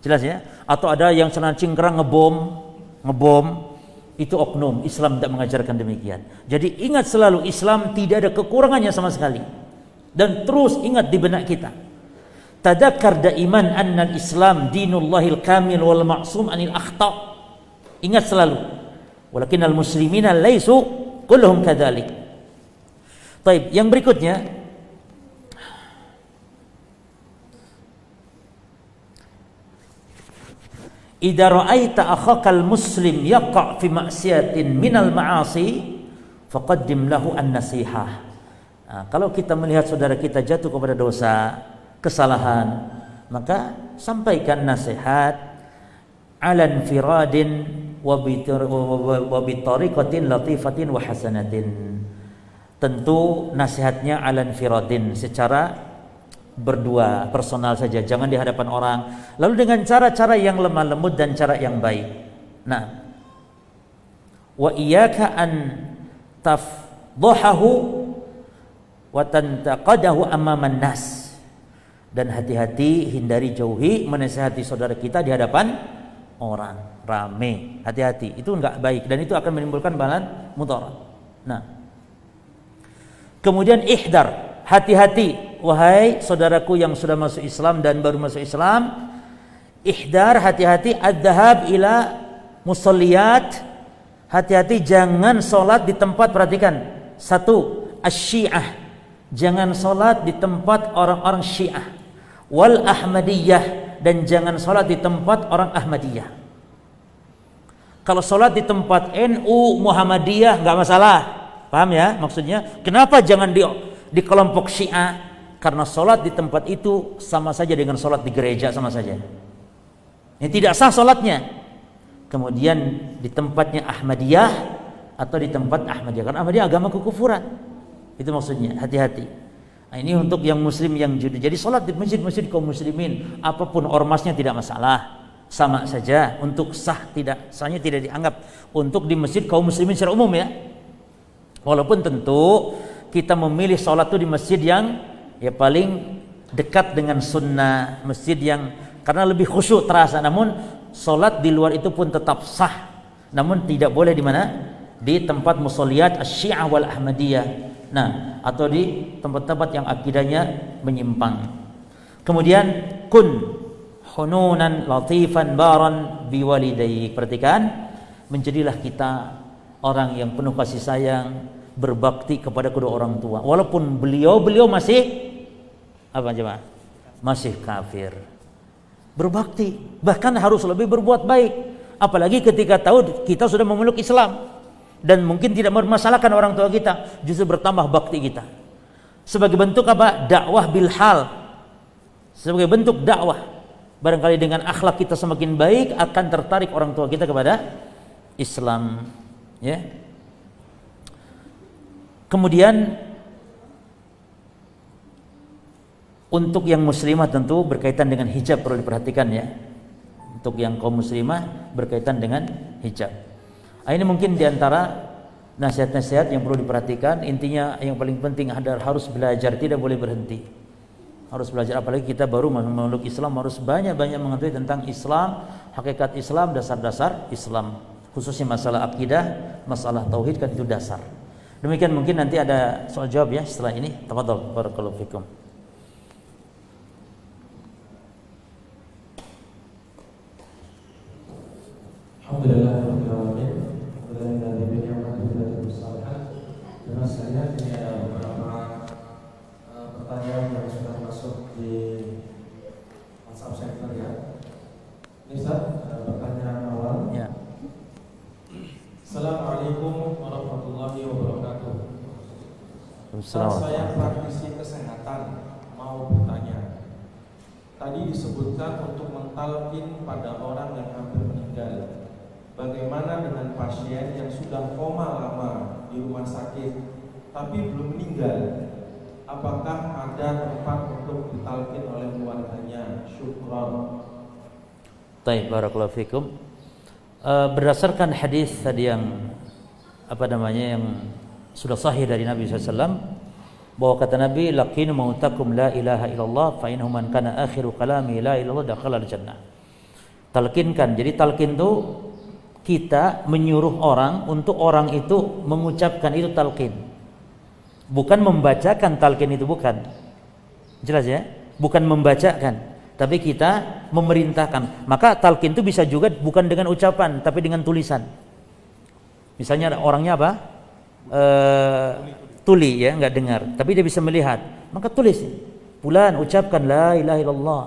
Jelas ya? Atau ada yang senang cingkrang ngebom, itu oknum, Islam tidak mengajarkan demikian. Jadi ingat selalu, Islam tidak ada kekurangannya sama sekali. Dan terus ingat di benak kita, tadzakkar daiman annal Islam dinullahil kamil wal ma'sum anil akhta. Ingat selalu, walakinnal muslimina laisu kulluhum kadzalik. Baik, yang berikutnya, idza ra'aita akhakal muslim yaqa' fi ma'siyatin minal ma'asi faqaddim lahu an-nasihah. Nah, kalau kita melihat saudara kita jatuh kepada dosa, kesalahan, maka sampaikan nasihat ala infiradin wa bi tariqatin latifatin wa hasanatin. Tentu nasihatnya ala infiradin, secara berdua, personal saja, jangan di hadapan orang, lalu dengan cara-cara yang lemah lembut dan cara yang baik. Nah, wa iyyaka an tafdhahu wa tantaqadahu amaman nas, dan hati-hati, hindari, jauhi menasihati saudara kita di hadapan orang rame. Hati-hati, itu enggak baik dan itu akan menimbulkan balan mudarat. Nah, kemudian ihdar, hati-hati wahai saudaraku yang sudah masuk Islam dan baru masuk Islam. Ihdar, hati-hati, ad-dhahab ila musalliyat, hati-hati jangan sholat di tempat, perhatikan, satu, asy-syiah, jangan sholat di tempat orang-orang Syiah, wal Ahmadiyah, dan jangan sholat di tempat orang Ahmadiyah. Kalau sholat di tempat NU, Muhammadiyah nggak masalah, paham ya maksudnya? Kenapa jangan di kelompok Syiah? Karena sholat di tempat itu sama saja dengan sholat di gereja, sama saja. Ini tidak sah sholatnya. Kemudian di tempatnya Ahmadiyah atau di tempat Ahmadiyah, karena Ahmadiyah agama kekufuran. Itu maksudnya, hati-hati. Nah, ini untuk yang muslim yang jujur. Jadi sholat di masjid-masjid kaum muslimin, apapun ormasnya tidak masalah, sama saja. Untuk sah tidak sahnya tidak dianggap untuk di masjid kaum muslimin secara umum ya. Walaupun tentu kita memilih sholat itu di masjid yang ya paling dekat dengan sunnah, masjid yang karena lebih khusyuk terasa. Namun solat di luar itu pun tetap sah, namun tidak boleh di mana? Di tempat musalliyat asy-syiah wal ahmadiyah, nah, atau di tempat-tempat yang akidahnya menyimpang. Kemudian kun hununan latifan baran biwalidayk, perhatikan, menjadilah kita orang yang penuh kasih sayang, berbakti kepada kedua orang tua, walaupun beliau masih apa jemaah? Masih kafir. Berbakti, bahkan harus lebih berbuat baik. Apalagi ketika tahu kita sudah memeluk Islam dan mungkin tidak mempermasalahkan orang tua kita, justru bertambah bakti kita. Sebagai bentuk apa? Dakwah bil hal. Sebagai bentuk dakwah. Barangkali dengan akhlak kita semakin baik, akan tertarik orang tua kita kepada Islam, ya. Kemudian untuk yang muslimah tentu berkaitan dengan hijab perlu diperhatikan ya. Untuk yang kaum muslimah berkaitan dengan hijab. Ini mungkin diantara nasihat-nasihat yang perlu diperhatikan. Intinya yang paling penting adalah harus belajar, tidak boleh berhenti. Harus belajar, apalagi kita baru memeluk Islam, harus banyak-banyak mengetahui tentang Islam, hakikat Islam, dasar-dasar Islam. Khususnya masalah akidah, masalah tauhid, kan itu dasar. Demikian, mungkin nanti ada soal jawab ya setelah ini. Tafadhol, barakallahu fikum. Alhamdulillah, karena saya ini ada beberapa pertanyaan yang sudah masuk di WhatsApp Center ya. Ini Ustaz, pertanyaan awal. Ya. Assalamualaikum warahmatullahi wabarakatuh. Saya praktisi kesehatan, mau bertanya. Tadi disebutkan untuk mentalkin pada orang yang hampir meninggal. Bagaimana dengan pasien yang sudah koma lama di rumah sakit tapi belum meninggal? Apakah ada tempat untuk ditalkin oleh keluarganya? Syukron. Baik, barakallahu fikum. Berdasarkan hadis tadi yang yang sudah sahih dari Nabi SAW, bahwa kata Nabi, laqinu mautakum la ilaha illallah fa innahu man kana akhiru kalami la ilaha illallah dakhala al-jannah. Talkinkan. Jadi talkin itu kita menyuruh orang untuk orang itu mengucapkan itu talqin. Bukan membacakan talqin itu, bukan. Jelas ya? Bukan membacakan, tapi kita memerintahkan. Maka talqin itu bisa juga bukan dengan ucapan, tapi dengan tulisan. Misalnya orangnya apa? Tuli ya, enggak dengar, tapi dia bisa melihat. Maka tulis. Fulan ucapkan la ilaha illallah.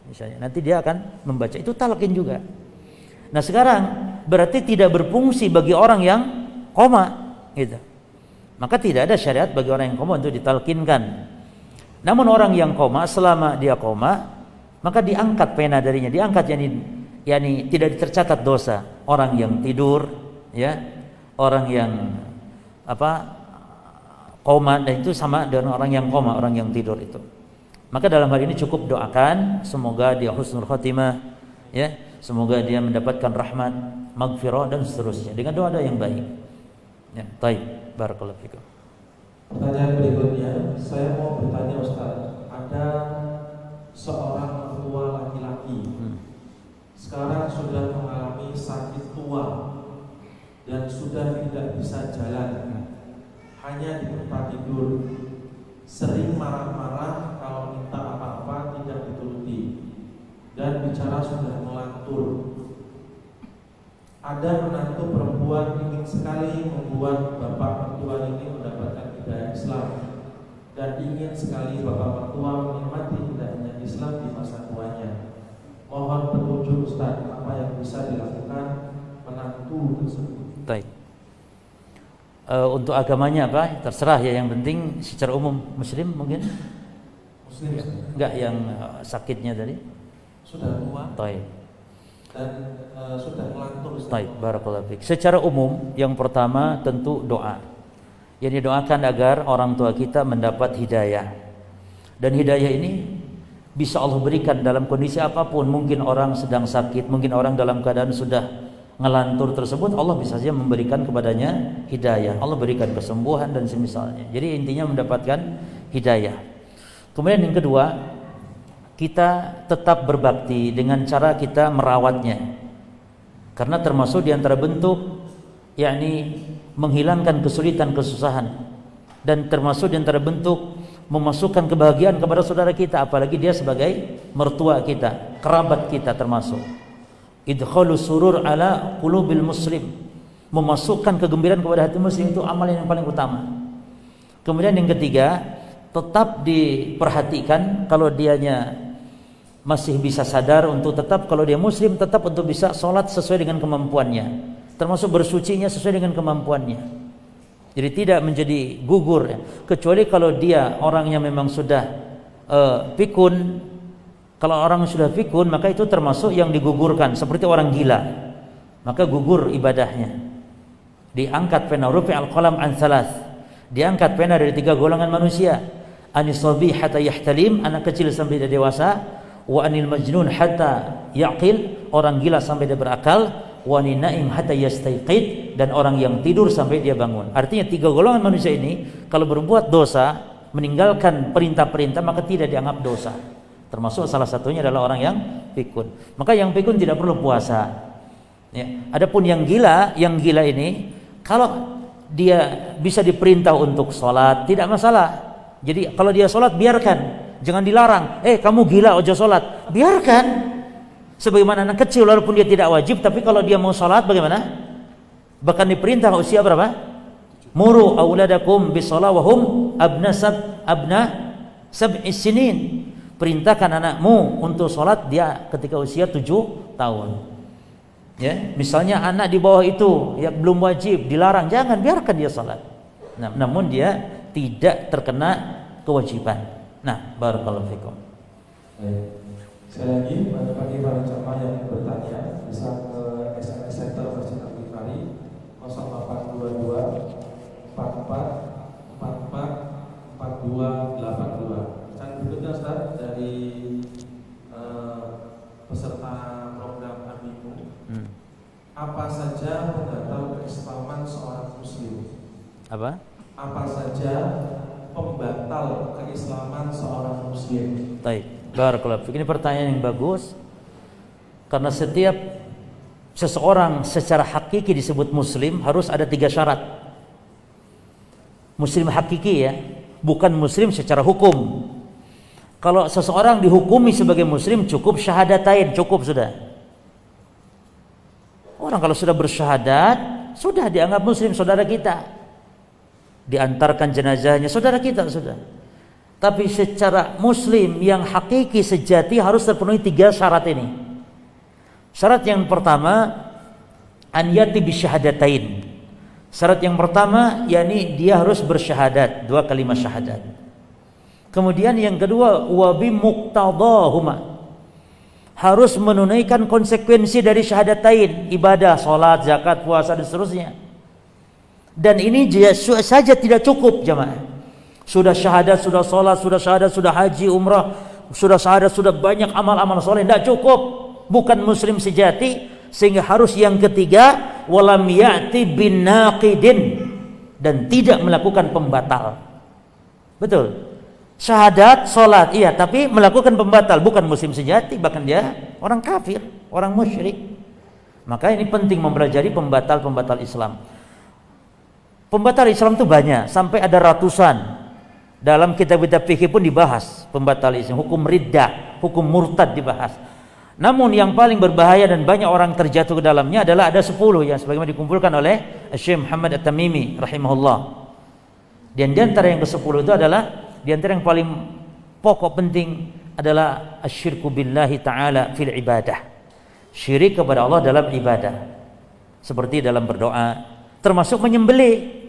Misalnya nanti dia akan membaca. Itu talqin juga. Nah sekarang berarti tidak berfungsi bagi orang yang koma, gitu. Maka tidak ada syariat bagi orang yang koma untuk ditalkinkan. Namun orang yang koma, selama dia koma, maka diangkat pena darinya, diangkat, yakni tidak tercatat dosa. Orang yang tidur, ya, orang yang koma, dan itu sama dengan orang yang koma, orang yang tidur itu. Maka dalam hal ini cukup doakan semoga dia husnul khotimah, ya, semoga dia mendapatkan rahmat, maghfirah dan seterusnya dengan doa-doa yang baik. Ya, baik, barakallahu fikum. Pertanyaan berikutnya, saya mau bertanya Ustaz, ada seorang tua laki-laki sekarang sudah mengalami sakit tua dan sudah tidak bisa jalan, hanya di tempat tidur, sering marah-marah kalau minta apa-apa tidak dituruti, dan bicara sudah melantur. Ada menantu perempuan ingin sekali membuat bapak mertua ini mendapatkan hidayah Islam, dan ingin sekali bapak mertua menikmati hidayahnya Islam di masa tuanya. Mohon petunjuk Ustaz, apa yang bisa dilakukan menantu tersebut? Baik. Untuk agamanya apa? Terserah ya, yang penting secara umum muslim mungkin. Muslim. Enggak yang sakitnya tadi. Sudah tua. Baik. Dan sudah melantur. Baik, barakallahu fiik. Secara umum yang pertama tentu doa. Yang didoakan agar orang tua kita mendapat hidayah. Dan hidayah ini bisa Allah berikan dalam kondisi apapun. Mungkin orang sedang sakit, mungkin orang dalam keadaan sudah ngelantur tersebut, Allah bisa saja memberikan kepadanya hidayah. Allah berikan kesembuhan dan semisalnya. Jadi intinya mendapatkan hidayah. Kemudian yang kedua, kita tetap berbakti dengan cara kita merawatnya. Karena termasuk di antara bentuk yakni menghilangkan kesulitan, kesusahan, dan termasuk di antara bentuk memasukkan kebahagiaan kepada saudara kita, apalagi dia sebagai mertua kita, kerabat kita termasuk. Idkhalu surur ala qulubil muslim, memasukkan kegembiraan kepada hati muslim, itu amalan yang paling utama. Kemudian yang ketiga, tetap diperhatikan kalau dianya masih bisa sadar untuk tetap, kalau dia muslim tetap untuk bisa sholat sesuai dengan kemampuannya, termasuk bersucinya sesuai dengan kemampuannya. Jadi tidak menjadi gugur, ya. Kecuali kalau dia orangnya memang sudah pikun. Kalau orang sudah fikun, maka itu termasuk yang digugurkan, seperti orang gila, maka gugur ibadahnya. Diangkat pena, rufi'al qalam an thalath, diangkat pena dari 3 golongan manusia. Anis sabi hatta yahtalim, anak kecil sampai dia dewasa. Wa anil majnun hatta yaqil, orang gila sampai dia berakal. Wa anin naim hatta yastayqid, dan orang yang tidur sampai dia bangun. Artinya 3 golongan manusia ini kalau berbuat dosa, meninggalkan perintah-perintah, maka tidak dianggap dosa. Termasuk salah satunya adalah orang yang pikun. Maka yang pikun tidak perlu puasa. Ya. Adapun yang gila ini kalau dia bisa diperintah untuk sholat tidak masalah. Jadi kalau dia sholat biarkan, jangan dilarang. Kamu gila ojo sholat, biarkan. Sebagaimana anak kecil walaupun dia tidak wajib, tapi kalau dia mau sholat bagaimana? Bahkan diperintah usia berapa? Muru auladakum bisalah wahum abna sab'is sinin. Perintahkan anakmu untuk sholat dia ketika usia 7 tahun. Ya, misalnya anak di bawah itu yang belum wajib, dilarang, jangan, biarkan dia sholat. Nah, namun dia tidak terkena kewajiban. Nah, barakallahu fikum. Sekali lagi, bagi para jamaah yang bertanya bisa ke SMS Center Masjid Al Bukhari 0822 44 44 4282. Berikutnya Ustaz, dari peserta program Abimu, apa saja pembatal keislaman seorang muslim? Apa saja pembatal keislaman seorang muslim? Baik, barakallahu fiik. Ini pertanyaan yang bagus, karena setiap seseorang secara hakiki disebut muslim harus ada 3 syarat. Muslim hakiki, ya, bukan muslim secara hukum. Kalau seseorang dihukumi sebagai muslim cukup syahadatain, cukup sudah. Orang kalau sudah bersyahadat, sudah dianggap muslim, saudara kita. Diantarkan jenazahnya, saudara kita sudah. Tapi secara muslim yang hakiki sejati harus terpenuhi 3 syarat ini. Syarat yang pertama an yati bisyahadatain. Syarat yang pertama yakni dia harus bersyahadat, 2 kalimat syahadat. Kemudian yang kedua wa bi muqtadahuma. Harus menunaikan konsekuensi dari syahadatain, ibadah, salat, zakat, puasa dan seterusnya. Dan ini saja tidak cukup jemaah. Sudah syahadat, sudah salat, sudah syahadat, sudah haji, umrah, sudah syahadat, sudah banyak amal-amal soleh, tidak cukup. Bukan muslim sejati, sehingga harus yang ketiga walam ya'ti bin naqidin, dan tidak melakukan pembatal. Betul. Syahadat, salat, iya, tapi melakukan pembatal, bukan muslim sejati, bahkan dia orang kafir, orang musyrik. Maka ini penting mempelajari pembatal-pembatal Islam. Pembatal Islam itu banyak, sampai ada ratusan. Dalam kitab-kitab fikih pun dibahas pembatal Islam, hukum riddah, hukum murtad dibahas. Namun yang paling berbahaya dan banyak orang terjatuh ke dalamnya adalah ada 10 yang sebagaimana dikumpulkan oleh Syekh Muhammad At-Tamimi rahimahullah. Dan di antara yang ke-10 itu adalah, di antara yang paling pokok penting adalah asyirku billahi ta'ala fil ibadah. Syirik kepada Allah dalam ibadah. Seperti dalam berdoa, termasuk menyembelih.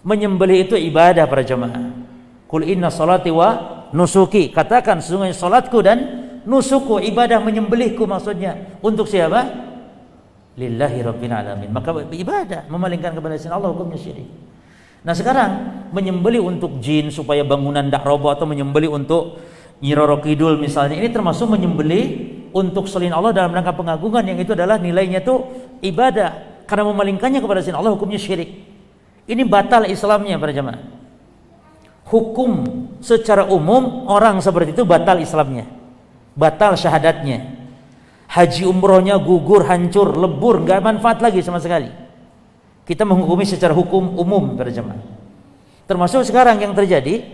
Menyembelih itu ibadah para jemaah. Qul inna salati wa nusuki. Katakan sesungguhnya salatku dan nusuku, ibadah menyembelihku maksudnya. Untuk siapa? Lillahi rabbil alamin. Maka ibadah memalingkan kepada selain Allah, hukumnya syirik. Nah sekarang menyembelih untuk jin supaya bangunan tidak roboh, atau menyembelih untuk Nyi Roro Kidul misalnya, ini termasuk menyembelih untuk selain Allah dalam rangka pengagungan, yang itu adalah nilainya itu ibadah. Karena memalingkannya kepada selain Allah, hukumnya syirik. Ini batal Islamnya para jemaah. Hukum secara umum orang seperti itu batal Islamnya, batal syahadatnya, haji umrohnya gugur, hancur, lebur, nggak manfaat lagi sama sekali. Kita menghukumi secara hukum umum para jemaah. Termasuk sekarang yang terjadi,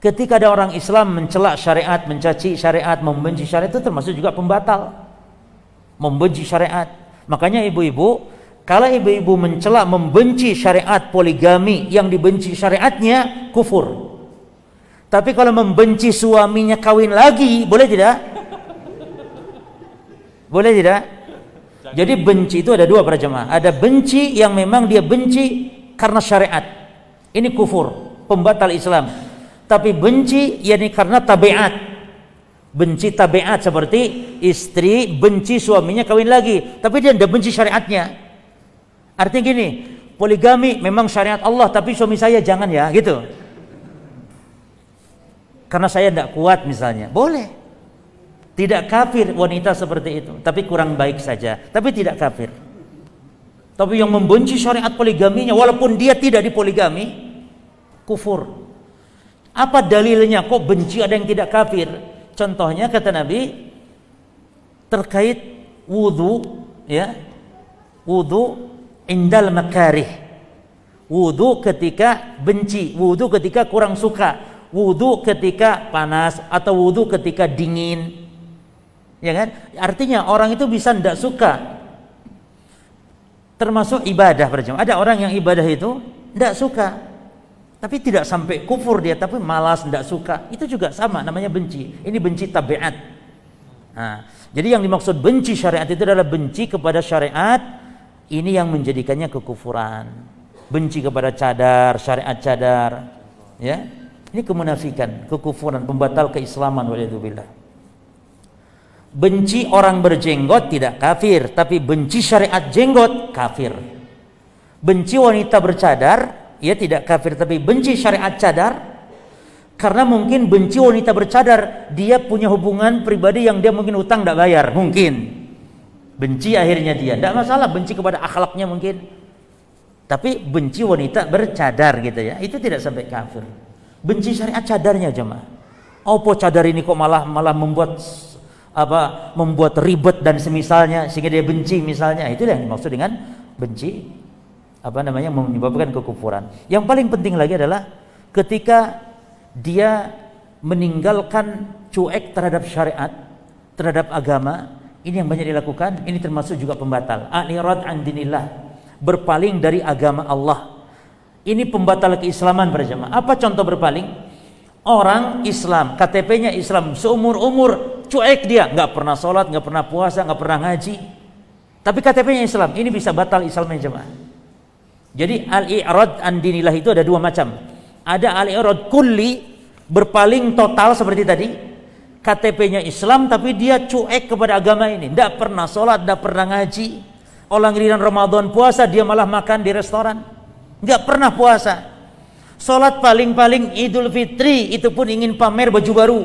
ketika ada orang Islam mencela syariat, mencaci syariat, membenci syariat, itu termasuk juga pembatal, membenci syariat. Makanya ibu-ibu, kalau ibu-ibu mencela, membenci syariat poligami, yang dibenci syariatnya kufur. Tapi kalau membenci suaminya kawin lagi, boleh tidak? Boleh tidak? Jadi benci itu ada 2 para jemaah. Ada benci yang memang dia benci karena syariat, ini kufur, pembatal Islam. Tapi benci yakni karena tabiat. Benci tabiat seperti istri benci suaminya kawin lagi, tapi dia tidak benci syariatnya. Artinya gini, poligami memang syariat Allah, tapi suami saya jangan ya, gitu. Karena saya tidak kuat misalnya, boleh. Tidak kafir wanita seperti itu, tapi kurang baik saja, tapi tidak kafir. Tapi yang membenci syariat poligaminya walaupun dia tidak dipoligami, kufur. Apa dalilnya kok benci ada yang tidak kafir? Contohnya kata Nabi terkait wudu, ya. Wudu indal makarih. Wudu ketika benci, wudu ketika kurang suka, wudu ketika panas, atau wudu ketika dingin. Ya kan? Artinya orang itu bisa tidak suka. Termasuk ibadah berjamaah. Ada orang yang ibadah itu tidak suka, tapi tidak sampai kufur dia, tapi malas, tidak suka. Itu juga sama, namanya benci. Ini benci tabiat. Nah, jadi yang dimaksud benci syariat itu adalah benci kepada syariat. Ini yang menjadikannya kekufuran. Benci kepada cadar, syariat cadar, ya. Ini kemunafikan, kekufuran, pembatal keislaman, waliyadzubillah. Benci orang berjenggot tidak kafir, tapi benci syariat jenggot kafir. Benci wanita bercadar, ya tidak kafir, tapi benci syariat cadar, karena mungkin benci wanita bercadar, dia punya hubungan pribadi yang dia mungkin utang tidak bayar, mungkin. Benci akhirnya dia, tidak masalah, benci kepada akhlaknya mungkin. Tapi benci wanita bercadar gitu ya, itu tidak sampai kafir. Benci syariat cadarnya jemaah. Apa cadar ini kok malah membuat ribet dan semisalnya, sehingga dia benci misalnya. Itu yang dimaksud dengan benci menyebabkan kekufuran. Yang paling penting lagi adalah ketika dia meninggalkan cuek terhadap syariat, terhadap agama. Ini yang banyak dilakukan, ini termasuk juga pembatal. Al-irad an dinillah, berpaling dari agama Allah. Ini pembatal keislaman para jemaah. Apa contoh berpaling? Orang Islam, KTP-nya Islam, seumur-umur cuek dia, nggak pernah sholat, nggak pernah puasa, nggak pernah ngaji, tapi KTP-nya Islam. Ini bisa batal Islamnya jemaah. Jadi al-i'rad an dinillah itu ada dua macam. Ada al-i'rad kulli, berpaling total seperti tadi, KTP-nya Islam tapi dia cuek kepada agama ini, tidak pernah sholat, tidak pernah ngaji. Orang giliran Ramadan puasa dia malah makan di restoran, nggak pernah puasa. Sholat paling-paling Idul Fitri itu pun ingin pamer baju baru.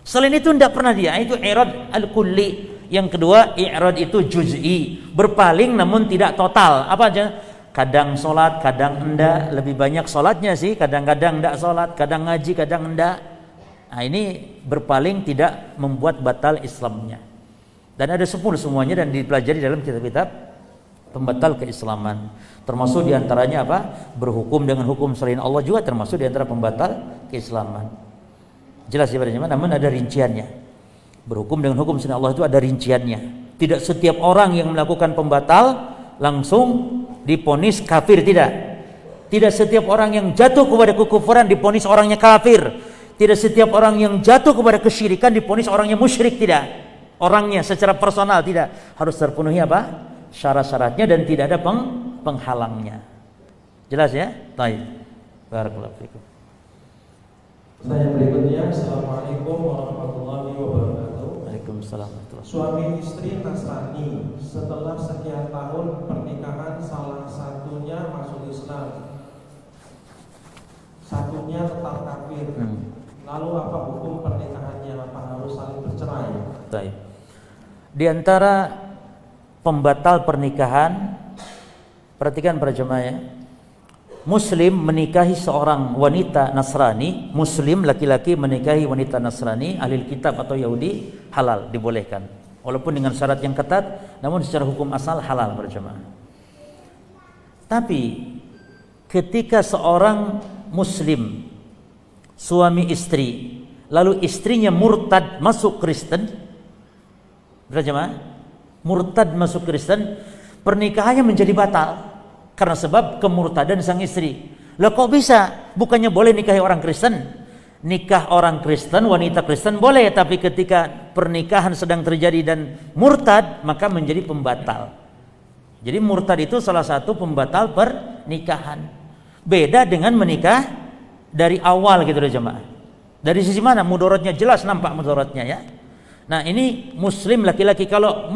Selain itu tidak pernah dia. Itu i'rad al-kulli. Yang kedua, i'rad itu juz'i, berpaling namun tidak total. Apa aja? Kadang sholat, kadang enggak. Lebih banyak sholatnya sih, kadang-kadang enggak sholat, kadang ngaji, kadang enggak. Nah, ini berpaling tidak membuat batal Islamnya. Dan ada 10 semuanya dan dipelajari dalam kitab-kitab pembatal keislaman. Termasuk diantaranya apa? Berhukum dengan hukum selain Allah juga termasuk diantara pembatal keislaman. Jelas ya pada jemaah, namun ada rinciannya. Berhukum dengan hukum selain Allah itu ada rinciannya. Tidak setiap orang yang melakukan pembatal langsung diponis kafir, tidak. Tidak setiap orang yang jatuh kepada kekufuran diponis orangnya kafir. Tidak setiap orang yang jatuh kepada kesyirikan diponis orangnya musyrik, tidak. Orangnya secara personal tidak. Harus terpenuhi apa? Syarat-syaratnya dan tidak ada penghalangnya. Jelas ya? Baik. Barakallahu fikum. Pertanyaan berikutnya, Assalamualaikum warahmatullahi wabarakatuh. Waalaikumsalam. Suami istri Nasrani, setelah sekian tahun pernikahan salah satunya masuk Islam, satunya tetap kafir. Lalu apa hukum pernikahannya? Apa harus saling bercerai? Baik. Di antara pembatal pernikahan, perhatikan para jemaah ya. Muslim menikahi seorang wanita Nasrani, Muslim laki-laki menikahi wanita Nasrani, ahli kitab atau Yahudi, halal, dibolehkan. Walaupun dengan syarat yang ketat, namun secara hukum asal halal para jemaah. Tapi ketika seorang Muslim suami istri, lalu istrinya murtad masuk Kristen, para jemaah, murtad masuk Kristen, pernikahannya menjadi batal. Karena sebab kemurtadan sang istri. Lah kok bisa? Bukannya boleh nikahi orang Kristen? Nikah orang Kristen, wanita Kristen boleh, tapi ketika pernikahan sedang terjadi dan murtad, maka menjadi pembatal. Jadi murtad itu salah satu pembatal pernikahan. Beda dengan menikah dari awal gitu loh jemaah. Dari sisi mana? Mudaratnya jelas nampak mudaratnya ya. Nah ini Muslim laki-laki. Kalau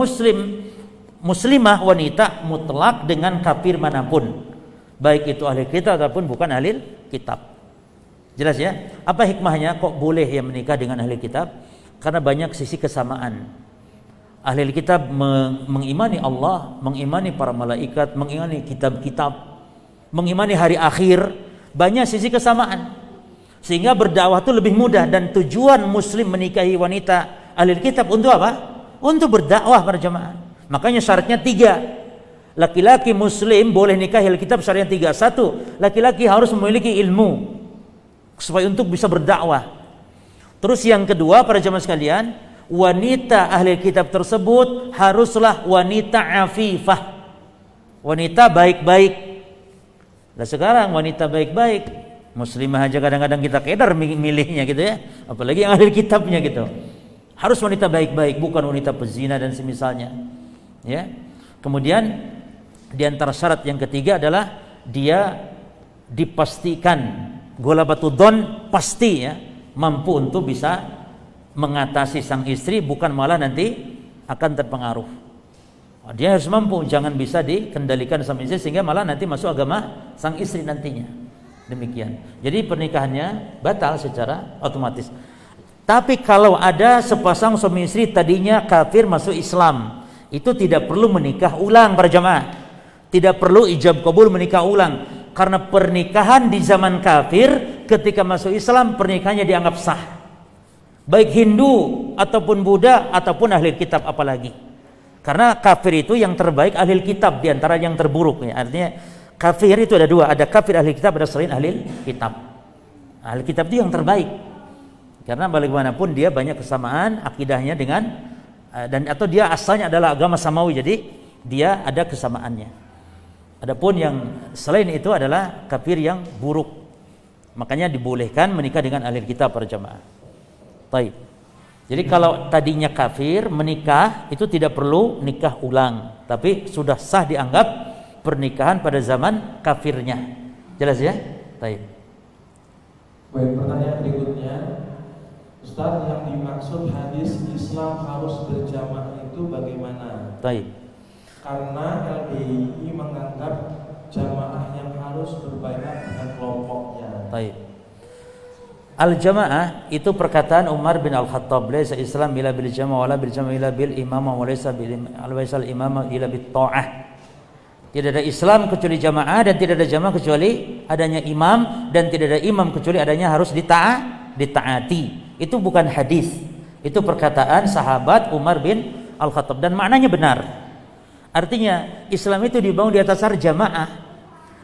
Muslimah wanita mutlak dengan kafir manapun, baik itu ahli kitab ataupun bukan ahli kitab. Jelas ya? Apa hikmahnya kok boleh ya menikah dengan ahli kitab? Karena banyak sisi kesamaan. Ahli kitab mengimani Allah, mengimani para malaikat, mengimani kitab-kitab, mengimani hari akhir, banyak sisi kesamaan. Sehingga berdakwah itu lebih mudah, dan tujuan Muslim menikahi wanita ahli kitab untuk apa? Untuk berdakwah para jemaah. Makanya syaratnya 3. Laki-laki Muslim boleh nikah ahli kitab, syaratnya 3. 1, laki-laki harus memiliki ilmu supaya untuk bisa berdakwah. Terus yang kedua para jemaah sekalian, wanita ahli kitab tersebut haruslah wanita afifah, wanita baik-baik. Nah sekarang wanita baik-baik, muslimah aja kadang-kadang kita kedar milihnya gitu ya, apalagi yang ahli kitabnya gitu. Harus wanita baik-baik, bukan wanita pezina dan semisalnya. Ya. Kemudian di antara syarat yang ketiga adalah dia dipastikan golabatudon, pasti ya mampu untuk bisa mengatasi sang istri, bukan malah nanti akan terpengaruh. Dia harus mampu, jangan bisa dikendalikan sama istri sehingga malah nanti masuk agama sang istri nantinya. Demikian. Jadi pernikahannya batal secara otomatis. Tapi kalau ada sepasang suami istri tadinya kafir masuk Islam, itu tidak perlu menikah ulang para jamaah. Tidak perlu ijab kabul menikah ulang, karena pernikahan di zaman kafir ketika masuk Islam pernikahannya dianggap sah. Baik Hindu ataupun Buddha ataupun ahli kitab apalagi. Karena kafir itu yang terbaik ahli kitab di antara yang terburuk ya. Artinya kafir itu ada 2, ada kafir ahli kitab, ada selain ahli kitab. Ahli kitab itu yang terbaik. Karena bagaimanapun dia banyak kesamaan akidahnya dengan dan atau dia asalnya adalah agama samawi, jadi dia ada kesamaannya. Adapun yang selain itu adalah kafir yang buruk. Makanya dibolehkan menikah dengan ahli kitab para jamaah. Baik. Jadi kalau tadinya kafir menikah itu tidak perlu nikah ulang, tapi sudah sah dianggap pernikahan pada zaman kafirnya. Jelas ya? Baik. Baik, pertanyaan berikutnya, Ustaz, yang dimaksud hadis Islam harus berjamaah itu bagaimana? Baik. Karena LDII menganggap jamaah yang harus berbaiat dengan kelompoknya. Baik. Al-jamaah itu perkataan Umar bin Al-Khattab, laisa Islam illa bil jamaah wala bil jamaah illa bil imamah wa laisa bil imamah illa bit ta'ah. Tidak ada Islam kecuali jamaah dan tidak ada jamaah kecuali adanya imam dan tidak ada imam kecuali adanya harus ditaati. Itu bukan hadis. Itu perkataan sahabat Umar bin Al-Khattab dan maknanya benar. Artinya Islam itu dibangun di atas jamaah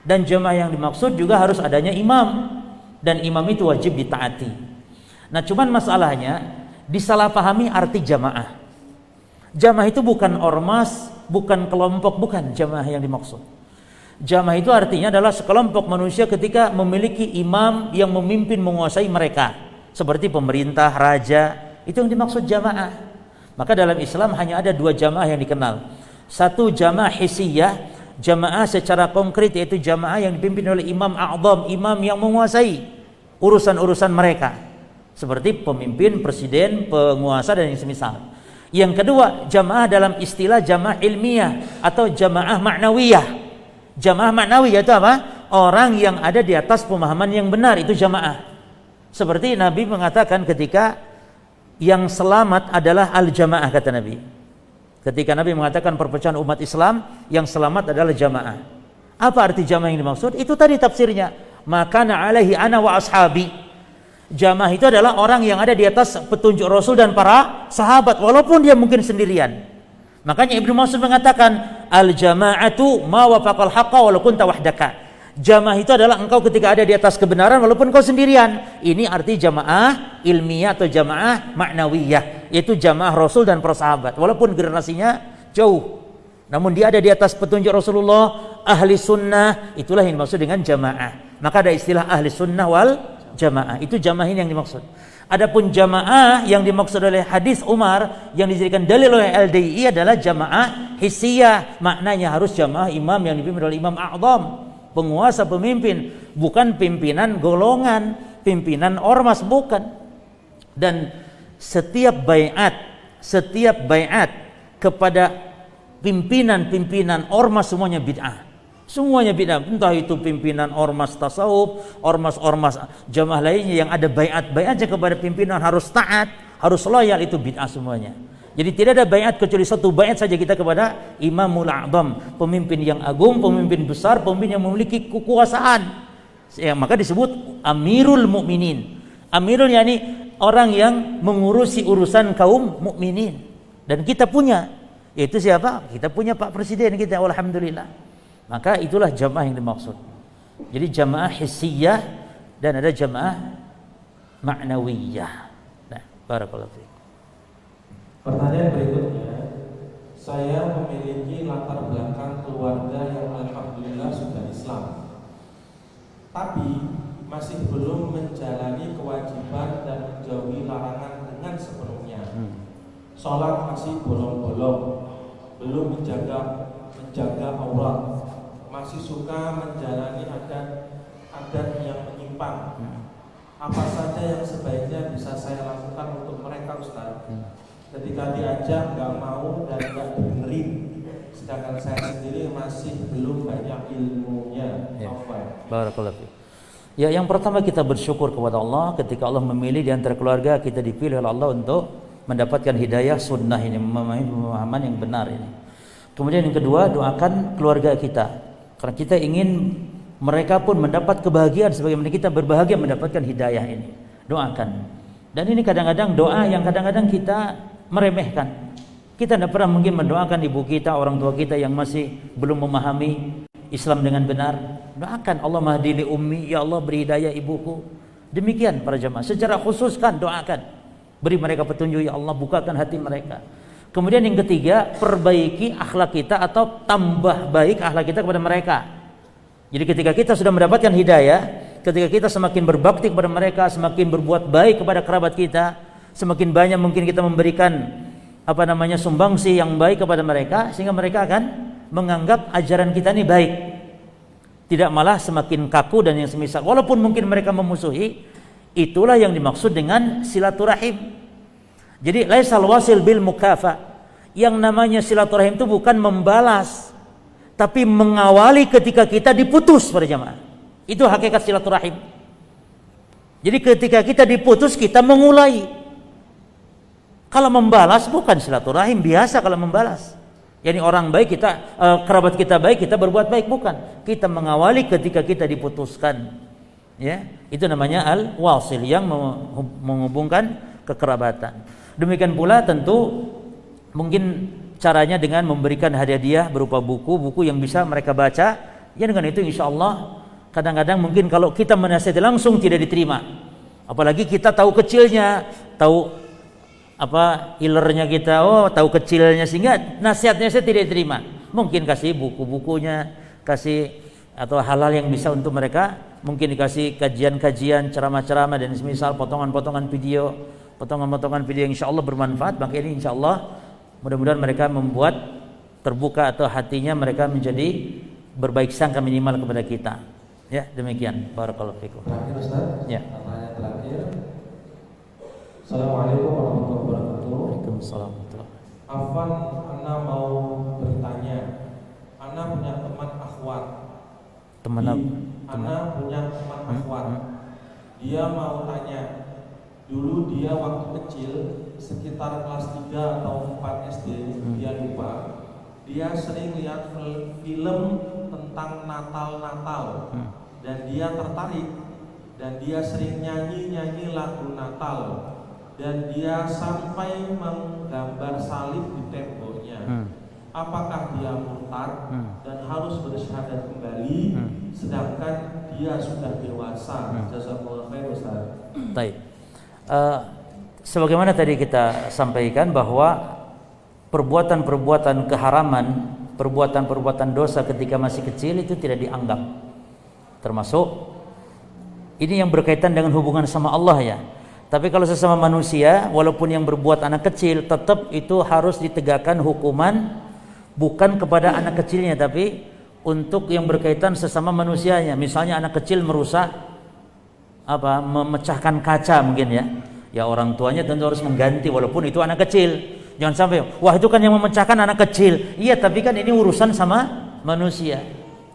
dan jamaah yang dimaksud juga harus adanya imam. Dan imam itu wajib ditaati. Nah, cuman masalahnya disalahpahami arti jamaah. Jamaah itu bukan ormas, bukan kelompok, bukan jamaah yang dimaksud. Jamaah itu artinya adalah sekelompok manusia ketika memiliki imam yang memimpin menguasai mereka, seperti pemerintah, raja, itu yang dimaksud jamaah. Maka dalam Islam hanya ada dua jamaah yang dikenal. Satu jamaah hissiyah, jamaah secara konkret, yaitu jamaah yang dipimpin oleh imam a'zam, imam yang menguasai urusan-urusan mereka, seperti pemimpin, presiden, penguasa dan yang semisal. Yang kedua, jamaah dalam istilah jamaah ilmiah atau jamaah ma'nawiyah. Jamaah ma'nawiyah itu apa? Orang yang ada di atas pemahaman yang benar, itu jamaah. Seperti Nabi mengatakan ketika yang selamat adalah al-jamaah, kata Nabi. Ketika Nabi mengatakan perpecahan umat Islam, yang selamat adalah jamaah. Apa arti jamaah yang dimaksud? Itu tadi tafsirnya. Makana alaihi ana wa ashabi. Jamaah itu adalah orang yang ada di atas petunjuk Rasul dan para sahabat, walaupun dia mungkin sendirian. Makanya Ibnu Mas'ud mengatakan, al-jama'atu ma wafaqal haqqa walau kunta wahdaka. Jamaah itu adalah engkau ketika ada di atas kebenaran walaupun kau sendirian. Ini arti jamaah ilmiah atau jamaah ma'nawiyah, yaitu jamaah Rasul dan para sahabat walaupun generasinya jauh, namun dia ada di atas petunjuk Rasulullah, ahli sunnah. Itulah yang dimaksud dengan jamaah. Maka ada istilah ahli sunnah wal jamaah. Itu jamaah ini yang dimaksud. Adapun jamaah yang dimaksud oleh hadis Umar yang dijadikan dalil oleh LDII adalah jamaah hissiyah. Maknanya harus jamaah imam yang dipimpin oleh imam a'zam, penguasa, pemimpin, bukan pimpinan golongan, pimpinan ormas, bukan. Dan setiap baiat kepada pimpinan ormas semuanya bid'ah. Semuanya bid'ah, entah itu pimpinan ormas tasawuf, ormas jamaah lainnya yang ada baiat-baiatnya kepada pimpinan harus taat, harus loyal, itu bid'ah semuanya. Jadi tidak ada baiat kecuali satu baiat saja kita kepada Imamul A'zam, pemimpin yang agung, pemimpin besar, pemimpin yang memiliki kekuasaan. Ya, maka disebut Amirul Mukminin. Amirul yakni orang yang mengurusi urusan kaum mukminin. Dan kita punya, yaitu siapa? Kita punya Pak Presiden kita, alhamdulillah. Maka itulah jamaah yang dimaksud. Jadi jamaah hissiyah dan ada jamaah ma'nawiyah. Nah, barakallahu fiik. Pertanyaan berikutnya, saya memiliki latar belakang keluarga yang alhamdulillah sudah Islam, tapi masih belum menjalani kewajiban dan menjauhi larangan dengan sepenuhnya. Sholat masih bolong-bolong, belum menjaga aurat, masih suka menjalani adat yang menyimpang. Apa saja yang sebaiknya bisa saya lakukan untuk mereka, Ustaz? Ketika diajak nggak mau dan nggak dengerin, sedangkan saya sendiri masih belum banyak ilmunya. Barakallahu fiik. Ya, yang pertama kita bersyukur kepada Allah ketika Allah memilih di antara keluarga kita dipilih oleh Allah untuk mendapatkan hidayah sunnah ini, memahami pemahaman yang benar ini. Kemudian yang kedua, doakan keluarga kita, karena kita ingin mereka pun mendapat kebahagiaan sebagaimana kita berbahagia mendapatkan hidayah ini. Doakan. Dan ini kadang-kadang doa yang kadang-kadang kita meremehkan. Kita tidak pernah mungkin mendoakan ibu kita, orang tua kita yang masih belum memahami Islam dengan benar. Doakan, Allah mahdi li ummi, ya Allah beri hidayah ibuku. Demikian para jemaah. Secara khusus kan doakan, beri mereka petunjuk, ya Allah bukakan hati mereka. Kemudian yang ketiga, perbaiki akhlak kita atau tambah baik akhlak kita kepada mereka. Jadi ketika kita sudah mendapatkan hidayah, ketika kita semakin berbakti kepada mereka, semakin berbuat baik kepada kerabat kita, semakin banyak mungkin kita memberikan sumbangsi yang baik kepada mereka, sehingga mereka akan menganggap ajaran kita ini baik, tidak malah semakin kaku dan yang semisal. Walaupun mungkin mereka memusuhi, itulah yang dimaksud dengan silaturahim. Jadi laisal wasil bil mukafa. Yang namanya silaturahim itu bukan membalas, tapi mengawali ketika kita diputus pada jamaah. Itu hakikat silaturahim. Jadi ketika kita diputus, kita mengulai. Kalau membalas bukan silaturahim, biasa kalau membalas. Yani orang baik kita, kerabat kita baik, kita berbuat baik, bukan. Kita mengawali ketika kita diputuskan. Ya, itu namanya al-wasil, yang menghubungkan kekerabatan. Demikian pula tentu mungkin caranya dengan memberikan hadiah berupa buku-buku yang bisa mereka baca. Ya, dengan itu insya Allah kadang-kadang mungkin kalau kita menasihati langsung tidak diterima. Apalagi kita tahu kecilnya, tahu ilernya kita, tahu kecilnya, sehingga nasihatnya saya tidak diterima. Mungkin kasih buku-bukunya, kasih atau hal-hal yang bisa untuk mereka, mungkin dikasih kajian-kajian, ceramah-ceramah dan semisal, potongan-potongan video yang insya Allah bermanfaat. Maka ini insya Allah mudah-mudahan mereka membuat terbuka atau hatinya mereka menjadi berbaik sangka minimal kepada kita. Ya, demikian. Barakallahu fikum. Terakhir Ustaz, ya. Pertanyaan terakhir. Assalamualaikum warahmatullahi wabarakatuh. Waalaikumsalam. Afwan, Ana mau bertanya. Ana punya teman akhwat. Ana punya teman akhwat. Dia mau tanya. Dulu dia waktu kecil, sekitar kelas 3 atau 4 SD, dia lupa. Dia sering lihat film tentang Natal-Natal, dan dia tertarik, dan dia sering nyanyi lagu Natal, dan dia sampai menggambar salib di temboknya. Apakah dia murtad dan harus bersyahadat kembali, sedangkan dia sudah dewasa? Jazakallahu khair Ustaz. Baik. Sebagaimana tadi kita sampaikan bahwa perbuatan-perbuatan keharaman, perbuatan-perbuatan dosa ketika masih kecil itu tidak dianggap. Termasuk ini yang berkaitan dengan hubungan sama Allah ya. Tapi kalau sesama manusia, walaupun yang berbuat anak kecil, tetap itu harus ditegakkan hukuman, bukan kepada anak kecilnya, tapi untuk yang berkaitan sesama manusianya. Misalnya anak kecil merusak memecahkan kaca mungkin ya orang tuanya tentu harus mengganti walaupun itu anak kecil. Jangan sampai wah itu kan yang memecahkan anak kecil. Iya, tapi kan ini urusan sama manusia,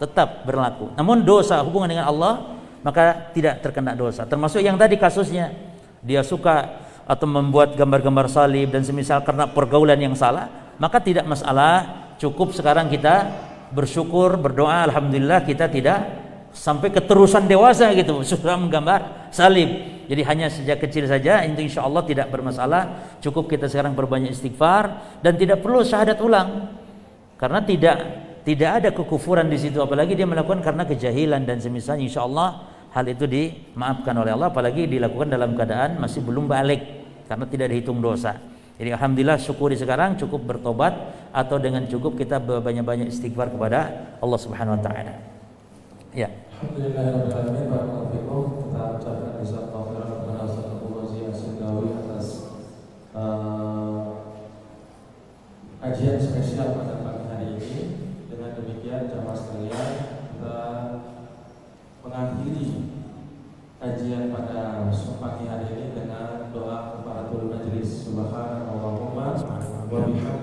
tetap berlaku. Namun dosa hubungan dengan Allah maka tidak terkena dosa. Termasuk yang tadi kasusnya dia suka atau membuat gambar-gambar salib dan semisal karena pergaulan yang salah, maka tidak masalah. Cukup sekarang kita bersyukur, berdoa, alhamdulillah kita tidak sampai keterusan dewasa gitu sudah menggambar salib. Jadi hanya sejak kecil saja, itu insya Allah tidak bermasalah. Cukup kita sekarang berbanyak istighfar dan tidak perlu syahadat ulang, karena tidak ada kekufuran di situ. Apalagi dia melakukan karena kejahilan dan semisalnya, insya Allah hal itu dimaafkan oleh Allah. Apalagi dilakukan dalam keadaan masih belum balik, karena tidak dihitung dosa. Jadi alhamdulillah, syukuri sekarang cukup bertobat atau dengan cukup kita banyak-banyak istighfar kepada Allah Subhanahu Wa Taala. Ya. Alhamdulillahirrahmanirrahim. Barakallahu fikum. Kita ucapkan jazakallahu khairan kepada Ustaz Abu Ghazi As-Sindawi atas kajian spesial pada pagi hari ini. Dengan demikian jamaah sekalian, kita mengakhiri kajian pada pagi hari ini dengan doa kafaratul majlis. Subhanallahumma wa bihamdika